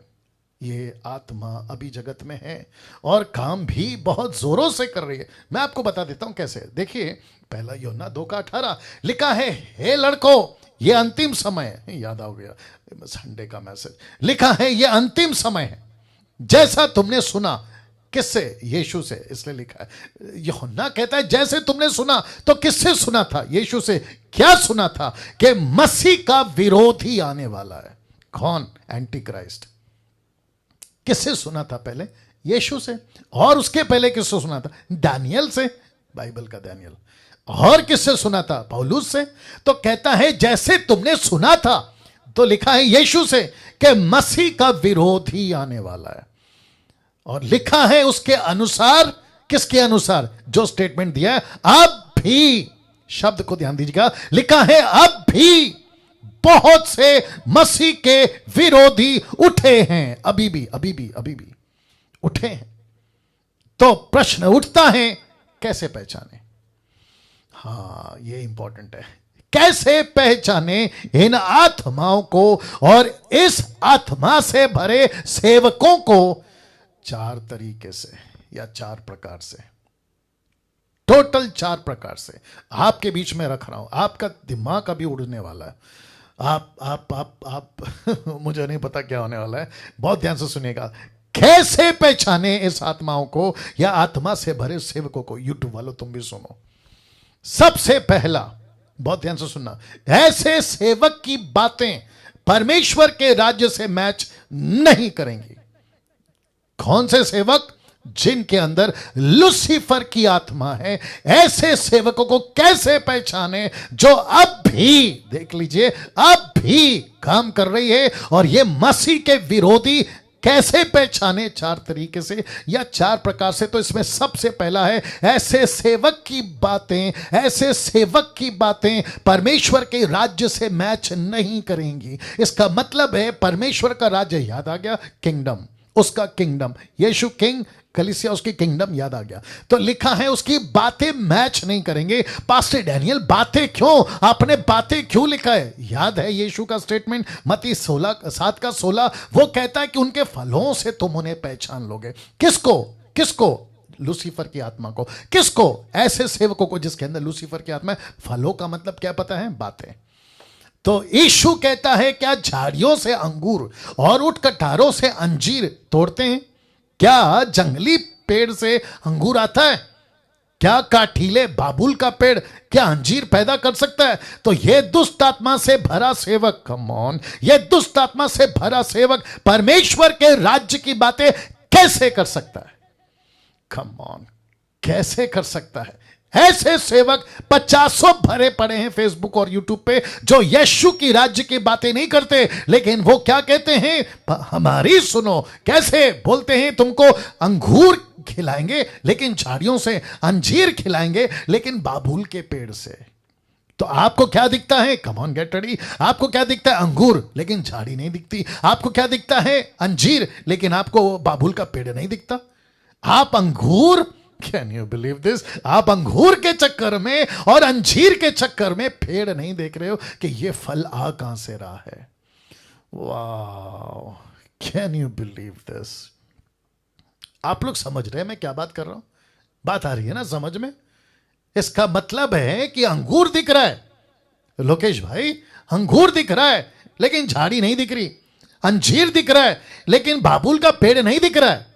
ये आत्मा अभी जगत में है और काम भी बहुत जोरों से कर रही है। मैं आपको बता देता हूं कैसे। देखिए, पहला यूहन्ना 2:18 लिखा है, हे लड़कों ये अंतिम समय है। याद आ गया संडे का मैसेज। लिखा है ये अंतिम समय है, जैसा तुमने सुना। किससे? यीशु से, इसलिए लिखा है। यूहन्ना कहता है जैसे तुमने सुना, तो किससे सुना था? यीशु से। क्या सुना था? कि मसीह का विरोधी आने वाला है। कौन? Anti Christ. किससे सुना था? पहले यीशु से। और उसके पहले किससे सुना था? दानियल से, बाइबल का दानियल। और किससे सुना था? पौलुस से। तो कहता है जैसे तुमने सुना था, तो लिखा है यीशु से कि मसीह का विरोधी आने वाला है। और लिखा है उसके अनुसार। किसके अनुसार? जो स्टेटमेंट दिया है, अब भी, शब्द को ध्यान दीजिएगा, लिखा है अब भी बहुत से मसीह के विरोधी उठे हैं। अभी भी उठे हैं। तो प्रश्न उठता है, कैसे पहचाने? हाँ, ये इंपॉर्टेंट है। कैसे पहचाने इन आत्माओं को और इस आत्मा से भरे सेवकों को? 4 तरीके से या 4 प्रकार से, टोटल 4 प्रकार से आपके बीच में रख रहा हूं। आपका दिमाग अभी उड़ने वाला है। आप मुझे नहीं पता क्या होने वाला है। बहुत ध्यान से सुनिएगा। कैसे पहचाने इस आत्माओं को या आत्मा से भरे सेवकों को? यूट्यूब वालों तुम भी सुनो। सबसे पहला, बहुत ध्यान से सुनना, ऐसे सेवक की बातें परमेश्वर के राज्य से मैच नहीं करेंगी। कौन से सेवक? जिनके अंदर लूसीफर की आत्मा है। ऐसे सेवकों को कैसे पहचाने? जो अब भी, देख लीजिए, अब भी काम कर रही है और ये मसीह के विरोधी। कैसे पहचाने? 4 तरीके से या 4 प्रकार से। तो इसमें सबसे पहला है, ऐसे सेवक की बातें, ऐसे सेवक की बातें परमेश्वर के राज्य से मैच नहीं करेंगी। इसका मतलब है परमेश्वर का राज्य, याद आ गया, किंगडम, उसका किंगडम, यीशु किंग, कलीसिया उसकी किंगडम, याद आ गया। तो लिखा है उसकी बातें मैच नहीं करेंगे। पास्टर डैनियल बातें क्यों? आपने बातें क्यों लिखा है? याद है यीशु का स्टेटमेंट मत्ती 7:16, वो कहता है कि उनके फलों से तुम उन्हें पहचान लोगे। किसको? लूसीफर की आत्मा को। किसको? ऐसे सेवकों को जिसके अंदर लूसीफर की आत्मा है। फलों का मतलब क्या पता है? बातें। तो यीशु कहता है क्या झाड़ियों से अंगूर और उठ कटारों से अंजीर तोड़ते हैं? क्या जंगली पेड़ से अंगूर आता है? क्या काठीले बाबुल का पेड़ क्या अंजीर पैदा कर सकता है? तो ये दुष्ट आत्मा से भरा सेवक, कम ऑन, ये दुष्ट आत्मा से भरा सेवक परमेश्वर के राज्य की बातें कैसे कर सकता है? कम ऑन, कैसे कर सकता है? ऐसे सेवक 50 भरे पड़े हैं फेसबुक और यूट्यूब पे जो यीशु की राज्य की बातें नहीं करते, लेकिन वो क्या कहते हैं? हमारी सुनो। कैसे बोलते हैं? तुमको अंगूर खिलाएंगे लेकिन झाड़ियों से, अंजीर खिलाएंगे लेकिन बाबुल के पेड़ से। तो आपको क्या दिखता है? Come on get ready. आपको क्या दिखता है? अंगूर, लेकिन झाड़ी नहीं दिखती। आपको क्या दिखता है? अंजीर, लेकिन आपको बाबुल का पेड़ नहीं दिखता। आप अंगूर, कैन यू बिलीव दिस? आप अंगूर के चक्कर में और अंजीर के चक्कर में पेड़ नहीं देख रहे हो कि ये फल आ कहां से रहा है। वाह, कैन यू बिलीव दिस? आप लोग समझ रहे हैं मैं क्या बात कर रहा हूं? बात आ रही है ना समझ में? इसका मतलब है कि अंगूर दिख रहा है, लोकेश भाई, अंगूर दिख रहा है लेकिन झाड़ी नहीं दिख रही। अंजीर दिख रहा है लेकिन बाबुल का पेड़ नहीं दिख रहा है।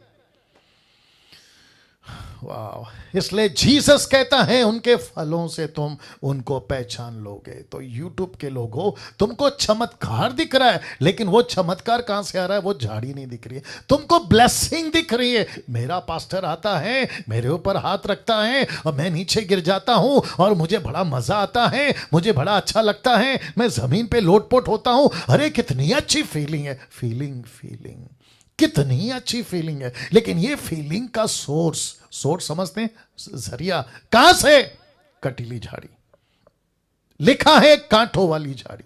वाह, इसलिए जीसस कहता है उनके फलों से तुम उनको पहचान लोगे। तो यूट्यूब के लोगों, तुमको चमत्कार दिख रहा है लेकिन वो चमत्कार कहां से आ रहा है? वो झाड़ी नहीं दिख रही है। तुमको ब्लेसिंग दिख रही है, मेरा पास्टर आता है, मेरे ऊपर हाथ रखता है और मैं नीचे गिर जाता हूं और मुझे बड़ा मजा आता है, मुझे बड़ा अच्छा लगता है, मैं जमीन पे लोटपोट होता हूं। अरे कितनी अच्छी फीलिंग है। फीलिंग कितनी अच्छी फीलिंग है, लेकिन ये फीलिंग का सोर्स समझते हैं? जरिया कहां से? कटीली झाड़ी। लिखा है कांटों वाली झाड़ी,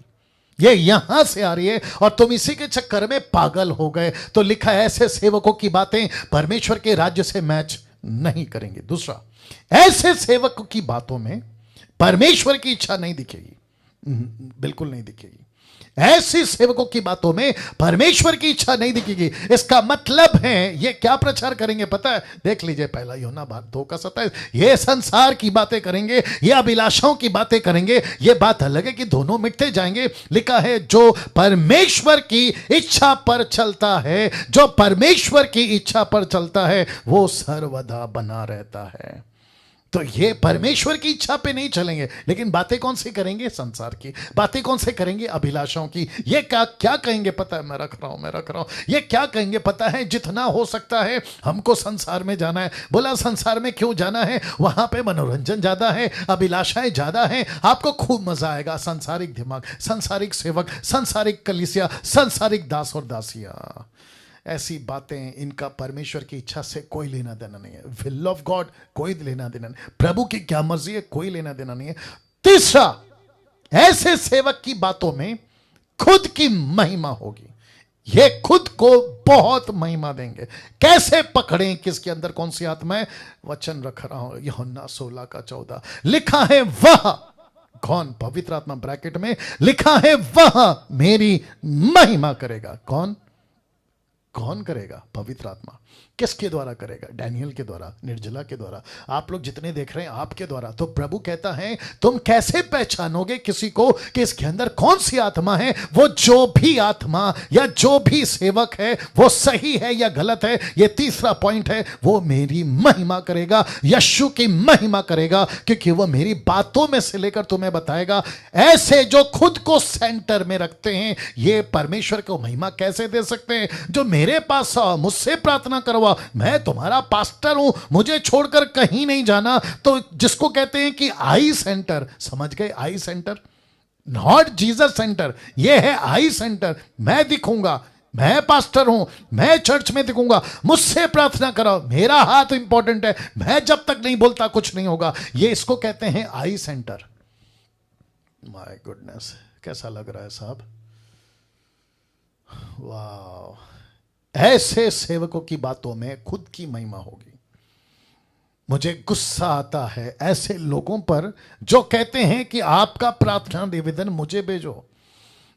ये यहां से आ रही है और तुम इसी के चक्कर में पागल हो गए। तो लिखा है ऐसे सेवकों की बातें परमेश्वर के राज्य से मैच नहीं करेंगे। दूसरा, ऐसे सेवकों की बातों में परमेश्वर की इच्छा नहीं दिखेगी, बिल्कुल नहीं दिखेगी। ऐसी सेवकों की बातों में परमेश्वर की इच्छा नहीं दिखेगी। इसका मतलब है ये क्या प्रचार करेंगे पता है? देख लीजिए, पहला यूहन्ना 2:27। ये संसार की बातें करेंगे, ये अभिलाषाओं की बातें करेंगे। ये बात अलग है कि दोनों मिटते जाएंगे। लिखा है जो परमेश्वर की इच्छा पर चलता है, जो परमेश्वर की इच्छा पर चलता है वो सर्वदा बना रहता है। तो ये परमेश्वर की इच्छा पे नहीं चलेंगे, लेकिन बातें कौन सी करेंगे? संसार की बातें कौन से करेंगे? अभिलाषाओं की। ये क्या कहेंगे पता है? मैं रख रहा हूं। ये क्या कहेंगे पता है? जितना हो सकता है हमको संसार में जाना है। बोला संसार में क्यों जाना है? वहां पे मनोरंजन ज्यादा है, अभिलाषाएं ज्यादा है, आपको खूब मजा आएगा। सांसारिक दिमाग, सांसारिक सेवक, सांसारिक कलीसिया, सांसारिक दास और दासियां, ऐसी बातें, इनका परमेश्वर की इच्छा से कोई लेना देना नहीं है। विल ऑफ गॉड कोई लेना देना नहीं, प्रभु की क्या मर्जी है कोई लेना देना नहीं है। तीसरा, ऐसे सेवक की बातों में खुद की महिमा होगी। ये खुद को बहुत महिमा देंगे। कैसे पकड़ें किसके अंदर कौन सी आत्मा है? वचन रख रहा हूं, यूहन्ना 16:14 लिखा है वह कौन? पवित्र आत्मा ब्रैकेट में लिखा है वह मेरी महिमा करेगा। कौन करेगा? पवित्र आत्मा। किसके द्वारा करेगा? डैनियल के द्वारा, निर्जला के द्वारा, आप लोग जितने देख रहे हैं आपके द्वारा। तो प्रभु कहता है तुम कैसे पहचानोगे किसी को कि इसके अंदर कौन सी आत्मा है? वो जो भी आत्मा या जो भी सेवक है वो सही है या गलत है, ये तीसरा पॉइंट है, वो मेरी महिमा करेगा, यीशु की महिमा करेगा, क्योंकि वो मेरी बातों में से लेकर तुम्हें बताएगा। ऐसे जो खुद को सेंटर में रखते हैं ये परमेश्वर को महिमा कैसे दे सकते हैं? जो मेरे पास आओ, मुझसे प्रार्थना करवा, मैं तुम्हारा पास्टर हूं, मुझे छोड़कर कहीं नहीं जाना। तो जिसको कहते हैं कि आई सेंटर, समझ गए? आई सेंटर, नॉट जीसस सेंटर, ये है आई सेंटर। मैं दिखूंगा, मैं पास्टर हूं, मैं चर्च में दिखूंगा, मुझसे प्रार्थना करो, मेरा हाथ इंपॉर्टेंट है, मैं जब तक नहीं बोलता कुछ नहीं होगा। ये इसको कहते हैं आई सेंटर। माय गुडनेस, कैसा लग रहा है साहब? वाह, ऐसे सेवकों की बातों में खुद की महिमा होगी। मुझे गुस्सा आता है ऐसे लोगों पर जो कहते हैं कि आपका प्रार्थना निवेदन मुझे भेजो।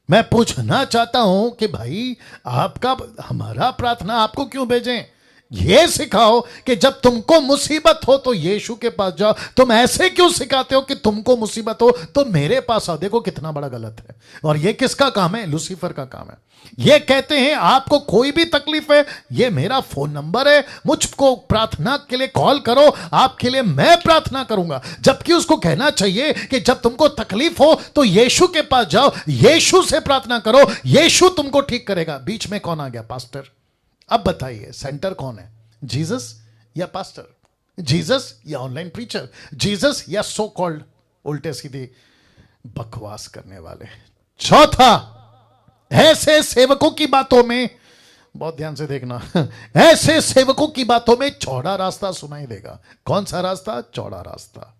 मैं पूछना चाहता हूं कि भाई आपका, हमारा प्रार्थना आपको क्यों भेजें? ये सिखाओ कि जब तुमको मुसीबत हो तो यीशु के पास जाओ। तुम ऐसे क्यों सिखाते हो कि तुमको मुसीबत हो तो मेरे पास आओ? देखो कितना बड़ा गलत है। और ये किसका काम है? लूसीफर का काम है। ये कहते हैं आपको कोई भी तकलीफ है, ये मेरा फोन नंबर है, मुझको प्रार्थना के लिए कॉल करो, आपके लिए मैं प्रार्थना करूंगा। जबकि उसको कहना चाहिए कि जब तुमको तकलीफ हो तो यीशु के पास जाओ, यीशु से प्रार्थना करो, यीशु तुमको ठीक करेगा। बीच में कौन आ गया? पास्टर। अब बताइए सेंटर कौन है? जीसस या पास्टर? जीसस या ऑनलाइन प्रीचर? जीसस या सो कॉल्ड उल्टे सीधे बकवास करने वाले? चौथा, ऐसे सेवकों की बातों में, बहुत ध्यान से देखना, ऐसे सेवकों की बातों में चौड़ा रास्ता सुनाई देगा। कौन सा रास्ता? चौड़ा रास्ता।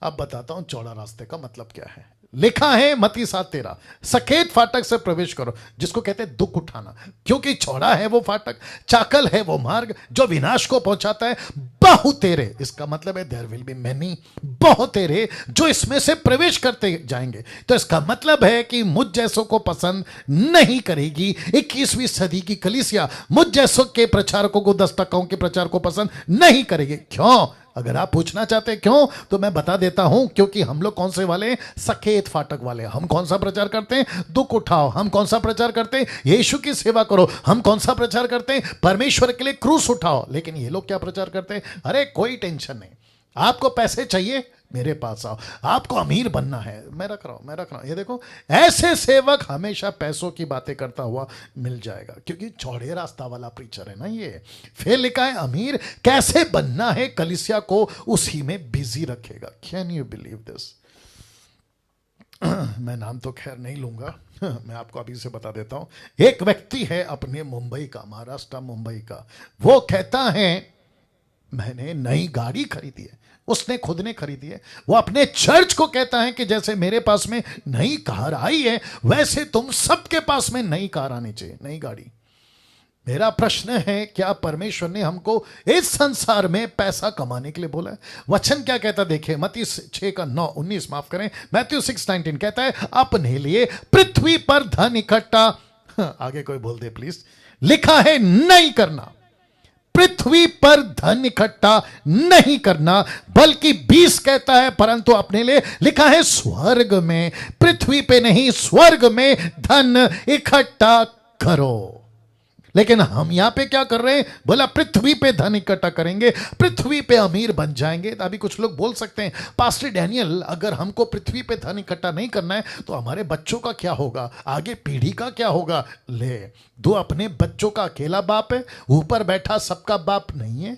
अब बताता हूं चौड़ा रास्ते का मतलब क्या है। लिखा है मत्ती 7:13, सकेत फाटक से प्रवेश करो, जिसको कहते हैं दुख उठाना, क्योंकि चौड़ा है वो फाटक, चाकल है वो मार्ग जो विनाश को पहुंचाता है, बहुतेरे, इसका मतलब है देयर विल बी मेनी, बहुतेरे जो इसमें से प्रवेश करते जाएंगे। तो इसका मतलब है कि मुझ जैसों को पसंद नहीं करेगी 21वीं सदी की कलीसिया, मुझ जैसों के प्रचारकों को, 10% के प्रचार को पसंद नहीं करेगी। क्यों? अगर आप पूछना चाहते हैं क्यों, तो मैं बता देता हूं, क्योंकि हम लोग कौन से वाले? सकेत फाटक वाले। हम कौन सा प्रचार करते हैं? दुख उठाओ। हम कौन सा प्रचार करते हैं? यीशु की सेवा करो। हम कौन सा प्रचार करते हैं? परमेश्वर के लिए क्रूस उठाओ। लेकिन ये लोग क्या प्रचार करते हैं? अरे कोई टेंशन नहीं, आपको पैसे चाहिए मेरे पास आओ, आपको अमीर बनना है, मैं रख रहा हूं। ये देखो, ऐसे सेवक हमेशा पैसों की बातें करता हुआ मिल जाएगा, क्योंकि चौड़े रास्ता वाला प्रीचर है ना ये। फिर लिखा है अमीर कैसे बनना है, कलीसिया को उसी में बिजी रखेगा। Can you believe this? मैं नाम तो खैर नहीं लूंगा, मैं आपको अभी से बता देता हूं। एक व्यक्ति है अपने मुंबई का, महाराष्ट्र मुंबई का, वो कहता है मैंने नई गाड़ी खरीदी है, उसने खुद ने खरीदी है। वो अपने चर्च को कहता है कि जैसे मेरे पास में नई कार आई है, वैसे तुम सबके पास में नई कार आनी चाहिए, नई गाड़ी। मेरा प्रश्न है, क्या परमेश्वर ने हमको इस संसार में पैसा कमाने के लिए बोला है? वचन क्या कहता है? देखिए मत्ती 6:9-19, माफ करें, मैथ्यू 6:19 कहता है अपने लिए पृथ्वी पर धन इकट्ठा, आगे कोई बोल दे प्लीज, लिखा है नहीं करना। पृथ्वी पर धन इकट्ठा नहीं करना, बल्कि 20 कहता है परंतु अपने लिए, लिखा है स्वर्ग में, पृथ्वी पे नहीं स्वर्ग में धन इकट्ठा करो। लेकिन हम यहां पे क्या कर रहे हैं? बोला पृथ्वी पे धन इकट्ठा करेंगे, पृथ्वी पे अमीर बन जाएंगे। तो अभी कुछ लोग बोल सकते हैं पास्टर डैनियल, अगर हमको पृथ्वी पे धन इकट्ठा नहीं करना है तो हमारे बच्चों का क्या होगा, आगे पीढ़ी का क्या होगा? ले, दो अपने बच्चों का अकेला बाप है, ऊपर बैठा सबका बाप नहीं है।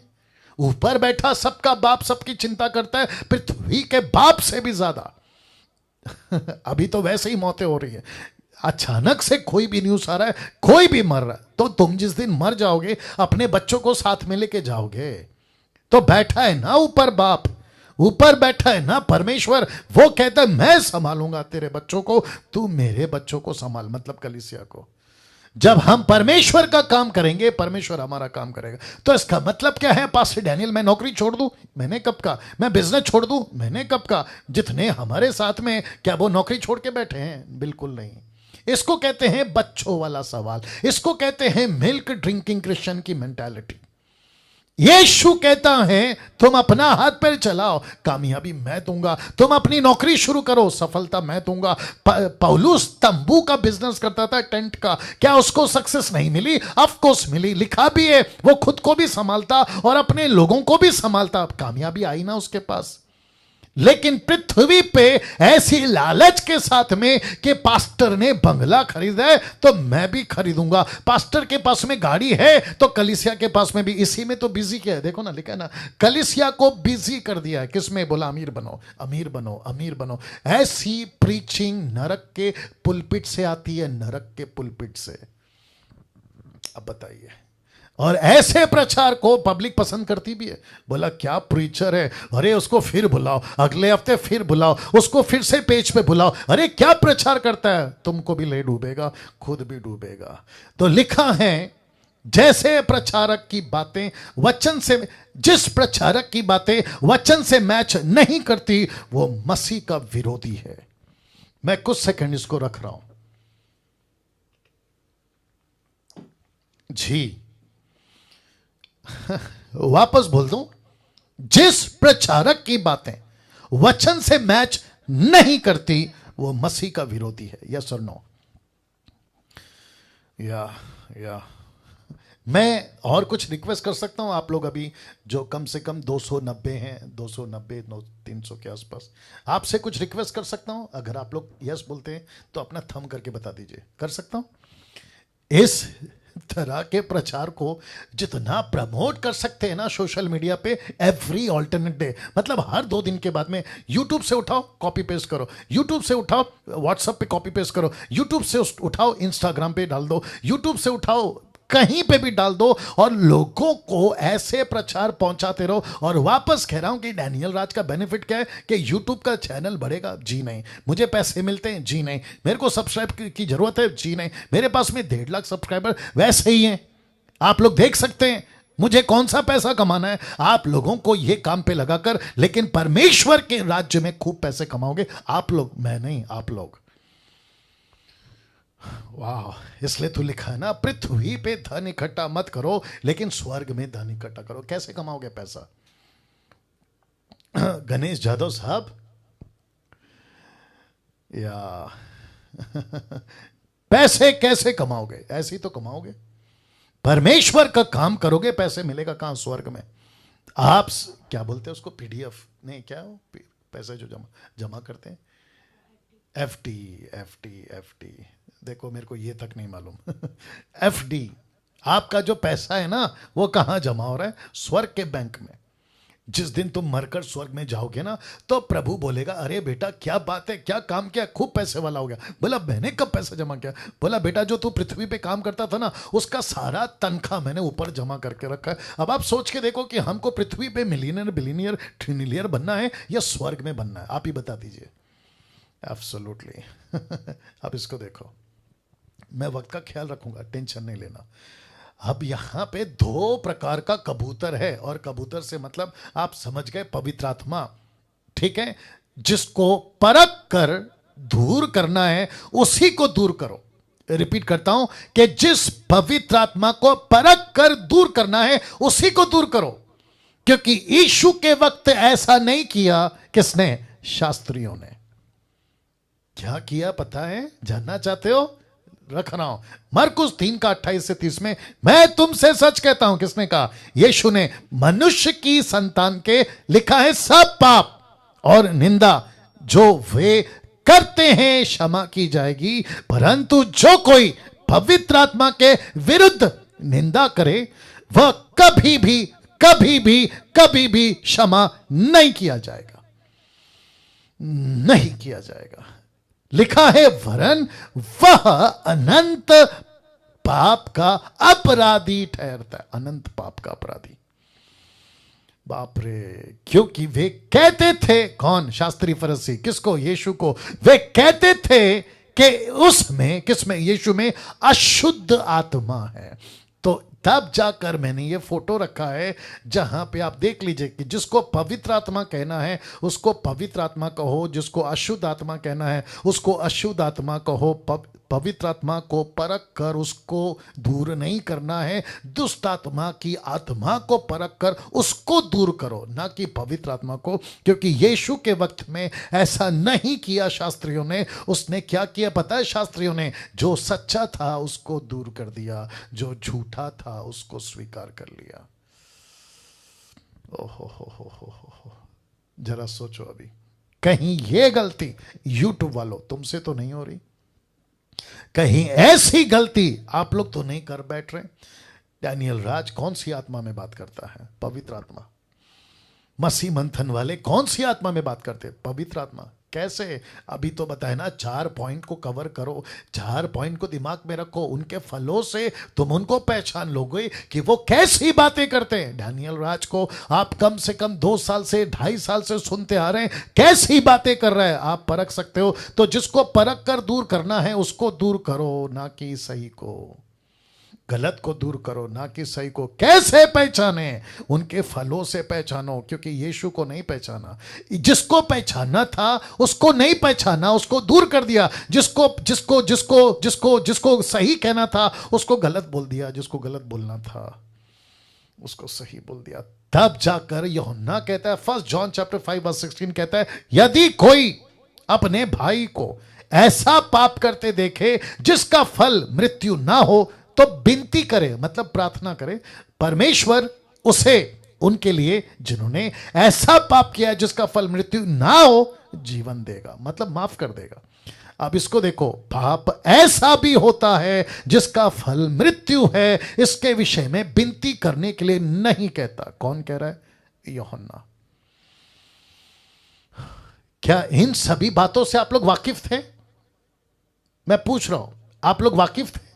ऊपर बैठा सबका बाप सबकी चिंता करता है, पृथ्वी के बाप से भी ज्यादा। अभी तो वैसे ही मौतें हो रही है, अचानक से कोई भी न्यूज आ रहा है, कोई भी मर रहा है, तो तुम जिस दिन मर जाओगे अपने बच्चों को साथ में लेके जाओगे। तो बैठा है ना ऊपर बाप, ऊपर बैठा है ना परमेश्वर, वो कहता है मैं संभालूंगा तेरे बच्चों को, तू मेरे बच्चों को संभाल, मतलब कलीसिया को। जब हम परमेश्वर का काम करेंगे, परमेश्वर हमारा काम करेगा। तो इसका मतलब क्या है? पास्टर डैनियल मैं नौकरी छोड़ दूं? मैंने कब कहा? मैं बिजनेस छोड़ दूं? मैंने कब कहा? जितने हमारे साथ में, क्या वो नौकरी छोड़ के बैठे हैं? बिल्कुल नहीं। इसको कहते हैं बच्चों वाला सवाल, इसको कहते हैं मिल्क ड्रिंकिंग क्रिश्चियन की मेंटालिटी। यीशु कहता है तुम अपना हाथ पैर चलाओ, कामयाबी मैं दूंगा, तुम अपनी नौकरी शुरू करो, सफलता मैं दूंगा। पौलुस तंबू का बिजनेस करता था, टेंट का, क्या उसको सक्सेस नहीं मिली? ऑफ कोर्स मिली, लिखा भी है वो खुद को भी संभालता और अपने लोगों को भी संभालता, कामयाबी आई ना उसके पास। लेकिन पृथ्वी पे ऐसी लालच के साथ में कि पास्टर ने बंगला खरीदा है तो मैं भी खरीदूंगा, पास्टर के पास में गाड़ी है तो कलीसिया के पास में भी, इसी में तो बिजी किया है। देखो ना, लिखा है ना, कलीसिया को बिजी कर दिया है। किसमें? बोला अमीर बनो, अमीर बनो, अमीर बनो। ऐसी प्रीचिंग नरक के पुलपिट से आती है, नरक के पुलपिट से। अब बताइए, और ऐसे प्रचार को पब्लिक पसंद करती भी है। बोला क्या प्रीचर है, अरे उसको फिर बुलाओ, अगले हफ्ते फिर बुलाओ, उसको फिर से पेज पे बुलाओ, अरे क्या प्रचार करता है, तुमको भी ले डूबेगा, खुद भी डूबेगा। तो लिखा है जैसे प्रचारक की बातें वचन से, जिस प्रचारक की बातें वचन से मैच नहीं करती वो मसीह का विरोधी है। मैं कुछ सेकंड इसको रख रहा हूं जी। वापस बोल दूं, जिस प्रचारक की बातें वचन से मैच नहीं करती वो मसीह का विरोधी है। यस और नो? या मैं और कुछ रिक्वेस्ट कर सकता हूं? आप लोग अभी जो कम से कम 290 हैं, 290 300 के आसपास, आपसे कुछ रिक्वेस्ट कर सकता हूं? अगर आप लोग यस बोलते हैं तो अपना थंब करके बता दीजिए। कर सकता हूं? इस तरह के प्रचार को जितना प्रमोट कर सकते हैं ना सोशल मीडिया पे, एवरी ऑल्टरनेट डे, मतलब हर 2 दिन के बाद में यूट्यूब से उठाओ कॉपी पेस्ट करो, यूट्यूब से उठाओ व्हाट्सएप पे कॉपी पेस्ट करो, यूट्यूब से उठाओ इंस्टाग्राम पे डाल दो, यूट्यूब से उठाओ कहीं पे भी डाल दो, और लोगों को ऐसे प्रचार पहुंचाते रहो। और वापस कह रहा हूं कि डैनियल राज का बेनिफिट क्या है कि यूट्यूब का चैनल बढ़ेगा? जी नहीं। मुझे पैसे मिलते हैं? जी नहीं। मेरे को सब्सक्राइब की जरूरत है? जी नहीं। मेरे पास में 1.5 लाख सब्सक्राइबर वैसे ही हैं, आप लोग देख सकते हैं। मुझे कौन सा पैसा कमाना है? आप लोगों को यह काम पे लगाकर, लेकिन परमेश्वर के राज्य में खूब पैसे कमाओगे आप लोग, मैं नहीं, आप लोग। वाह, इसलिए तो लिखा है ना, पृथ्वी पे धन इकट्ठा मत करो लेकिन स्वर्ग में धन इकट्ठा करो। कैसे कमाओगे पैसा? गणेश जादव साहब, या पैसे कैसे कमाओगे? ऐसे ही तो कमाओगे, परमेश्वर का काम करोगे, पैसे मिलेगा कहां? स्वर्ग में। आप क्या बोलते हैं उसको, पीडीएफ नहीं, क्या हो पैसे जो जमा करते हैं? एफडी। देखो मेरे को ये तक नहीं मालूम। एफडी, आपका जो पैसा है ना वो कहां जमा हो रहा है? स्वर्ग के बैंक में। जिस दिन तुम मरकर स्वर्ग में जाओगे ना, तो प्रभु बोलेगा, अरे बेटा क्या बात है, क्या काम किया, खूब पैसे वाला हो गया। बोला मैंने कब पैसा जमा किया? बोला बेटा जो तू पृथ्वी पे काम करता था ना, उसका सारा तनख्वाह मैंने ऊपर जमा करके रखा है। अब आप सोच के देखो कि हमको पृथ्वी पे मिलियनर, बिलियनियर, ट्रिलियनियर बनना है या स्वर्ग में बनना है? आप ही बता दीजिए। एब्सोल्युटली। अब इसको देखो, मैं वक्त का ख्याल रखूंगा, टेंशन नहीं लेना। अब यहां पे 2 प्रकार का कबूतर है, और कबूतर से मतलब आप समझ गए, पवित्र आत्मा, ठीक है? जिसको परख कर दूर करना है उसी को दूर करो। रिपीट करता हूं कि जिस पवित्र आत्मा को परख कर दूर करना है उसी को दूर करो, क्योंकि यीशु के वक्त ऐसा नहीं किया। किसने? शास्त्रियों ने। क्या किया पता है? जानना चाहते हो? रख रहा हूं, मरकुस 3 का 28 से 30 में, मैं तुमसे सच कहता हूं। किसने कहा? यीशु ने। मनुष्य की संतान के लिखा है सब पाप और निंदा जो वे करते हैं क्षमा की जाएगी, परंतु जो कोई पवित्र आत्मा के विरुद्ध निंदा करे वह कभी भी कभी भी कभी भी क्षमा नहीं किया जाएगा, नहीं किया जाएगा। लिखा है वरन वह अनंत पाप का अपराधी ठहरता है। अनंत पाप का अपराधी। बाप रे, क्योंकि वे कहते थे, कौन? शास्त्री फरीसी। किसको? यीशु को। वे कहते थे कि उसमें, किसमें? यीशु में अशुद्ध आत्मा है। तो तब जाकर मैंने ये फोटो रखा है जहां पे आप देख लीजिए कि जिसको पवित्र आत्मा कहना है उसको पवित्र आत्मा कहो, जिसको अशुद्ध आत्मा कहना है उसको अशुद्ध आत्मा कहो। पवित्र आत्मा को परख कर उसको दूर नहीं करना है, दुष्ट आत्मा की आत्मा को परख कर उसको दूर करो, ना कि पवित्र आत्मा को। क्योंकि यीशु के वक्त में ऐसा नहीं किया शास्त्रियों ने। उसने क्या किया पता है? शास्त्रियों ने जो सच्चा था उसको दूर कर दिया, जो झूठा था उसको स्वीकार कर लिया। ओहो हो। जरा सोचो, अभी कहीं ये गलती यूट्यूब वालों तुमसे तो नहीं हो रही? कहीं ऐसी गलती आप लोग तो नहीं कर बैठ रहे? डैनियल राज कौन सी आत्मा में बात करता है? पवित्र आत्मा। मसीह मंथन वाले कौन सी आत्मा में बात करते? पवित्र आत्मा। कैसे? अभी तो बताए ना, 4 पॉइंट को कवर करो, 4 पॉइंट को दिमाग में रखो, उनके फलों से तुम उनको पहचान लोगे कि वो कैसी बातें करते हैं। डैनियल राज को आप कम से कम 2 साल से 2.5 साल से सुनते आ रहे हैं, कैसी बातें कर रहे हैं आप परख सकते हो। तो जिसको परख कर दूर करना है उसको दूर करो, ना कि सही को। गलत को दूर करो, ना कि सही को। कैसे पहचाने? उनके फलों से पहचानो, क्योंकि यीशु को नहीं पहचाना। जिसको पहचानना था उसको नहीं पहचाना, उसको दूर कर दिया। जिसको जिसको जिसको जिसको जिसको सही कहना था उसको गलत बोल दिया, जिसको गलत बोलना था। उसको सही बोल दिया। तब जाकर यूहन्ना कहता है, 1 जॉन चैप्टर 5 वर्स 16 कहता है, यदि कोई अपने भाई को ऐसा पाप करते देखे जिसका फल मृत्यु ना हो तो विनती करे, मतलब प्रार्थना करे, परमेश्वर उसे उनके लिए जिन्होंने ऐसा पाप किया जिसका फल मृत्यु ना हो जीवन देगा, मतलब माफ कर देगा। अब इसको देखो, पाप ऐसा भी होता है जिसका फल मृत्यु है, इसके विषय में विनती करने के लिए नहीं कहता। कौन कह रहा है? यूहन्ना। क्या इन सभी बातों से आप लोग वाकिफ थे? मैं पूछ रहा हूं, आप लोग वाकिफ थे?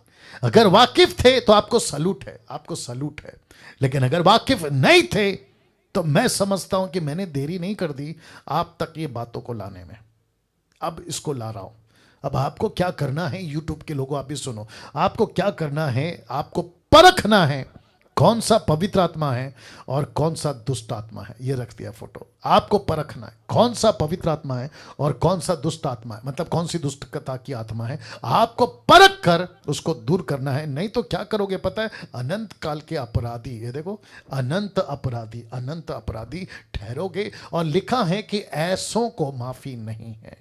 अगर वाकिफ थे तो आपको सलूट है, आपको सलूट है। लेकिन अगर वाकिफ नहीं थे तो मैं समझता हूं कि मैंने देरी नहीं कर दी आप तक ये बातों को लाने में। अब इसको ला रहा हूं। अब आपको क्या करना है, यूट्यूब के लोगों आप भी सुनो, आपको क्या करना है, आपको परखना है कौन सा पवित्र आत्मा है और कौन सा दुष्ट आत्मा है। ये रख दिया फोटो। आपको परखना है कौन सा पवित्र आत्मा है और कौन सा दुष्ट आत्मा है, मतलब कौन सी दुष्टता की आत्मा है। आपको परख कर उसको दूर करना है, नहीं तो क्या करोगे पता है? अनंत काल के अपराधी, ये देखो, अनंत अपराधी ठहरोगे। और लिखा है कि ऐसों को माफी नहीं है,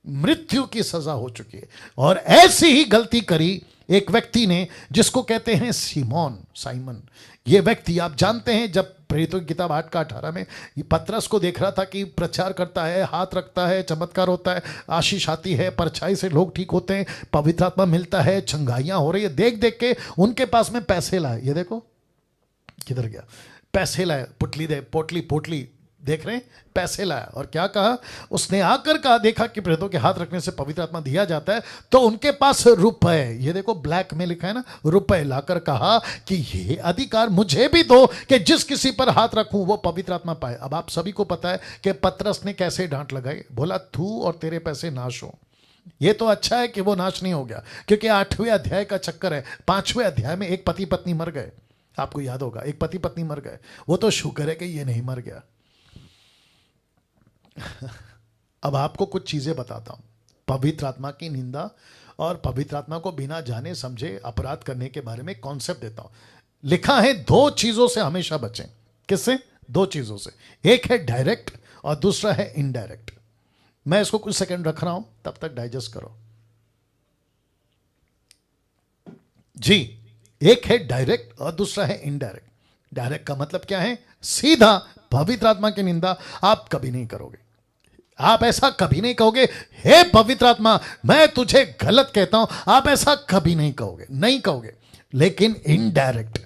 मृत्यु की सजा हो चुकी है। और ऐसी ही गलती करी एक व्यक्ति ने जिसको कहते हैं साइमन। ये व्यक्ति आप जानते हैं, जब प्रेरितों की किताब 8 का 18 में ये पतरस को देख रहा था कि प्रचार करता है, हाथ रखता है, चमत्कार होता है, आशीष आती है, परछाई से लोग ठीक होते हैं, पवित्र आत्मा मिलता है, चंगाइयां हो रही है, देख देख के उनके पास में पैसे लाए। ये देखो किधर गया, पैसे लाए, पोटली देख रहे हैं, पैसे लाया। और क्या कहा उसने? आकर कहा, देखा कि प्रेरितों के हाथ रखने से पवित्र आत्मा दिया जाता है, तो उनके पास रुपए, ये देखो ब्लैक में लिखा है ना, रुपए लाकर कहा कि ये अधिकार मुझे भी दो कि जिस किसी पर हाथ रखूं वो पवित्र आत्मा पाए। अब आप सभी को पता है कि पतरस ने कैसे डांट लगाई, बोला तू और तेरे पैसे नाश हो। ये तो अच्छा है कि वो नाश नहीं हो गया, क्योंकि 8वें अध्याय का चक्कर है। 5वें अध्याय में एक पति पत्नी मर गए, आपको याद होगा, एक पति पत्नी मर गए। वो तो शुक्र है कि ये नहीं मर गया। अब आपको कुछ चीजें बताता हूं, पवित्र आत्मा की निंदा और पवित्र आत्मा को बिना जाने समझे अपराध करने के बारे में कॉन्सेप्ट देता हूं। लिखा है 2 चीजों से हमेशा बचें। किससे? 2 चीजों से। एक है डायरेक्ट और दूसरा है इनडायरेक्ट। मैं इसको कुछ सेकंड रख रहा हूं, तब तक डाइजेस्ट करो जी। एक है डायरेक्ट और दूसरा है इनडायरेक्ट। डायरेक्ट का मतलब क्या है? सीधा पवित्र आत्मा की निंदा आप कभी नहीं करोगे। आप ऐसा कभी नहीं कहोगे, हे पवित्र आत्मा मैं तुझे गलत कहता हूं, आप ऐसा कभी नहीं कहोगे, नहीं कहोगे। लेकिन इनडायरेक्ट,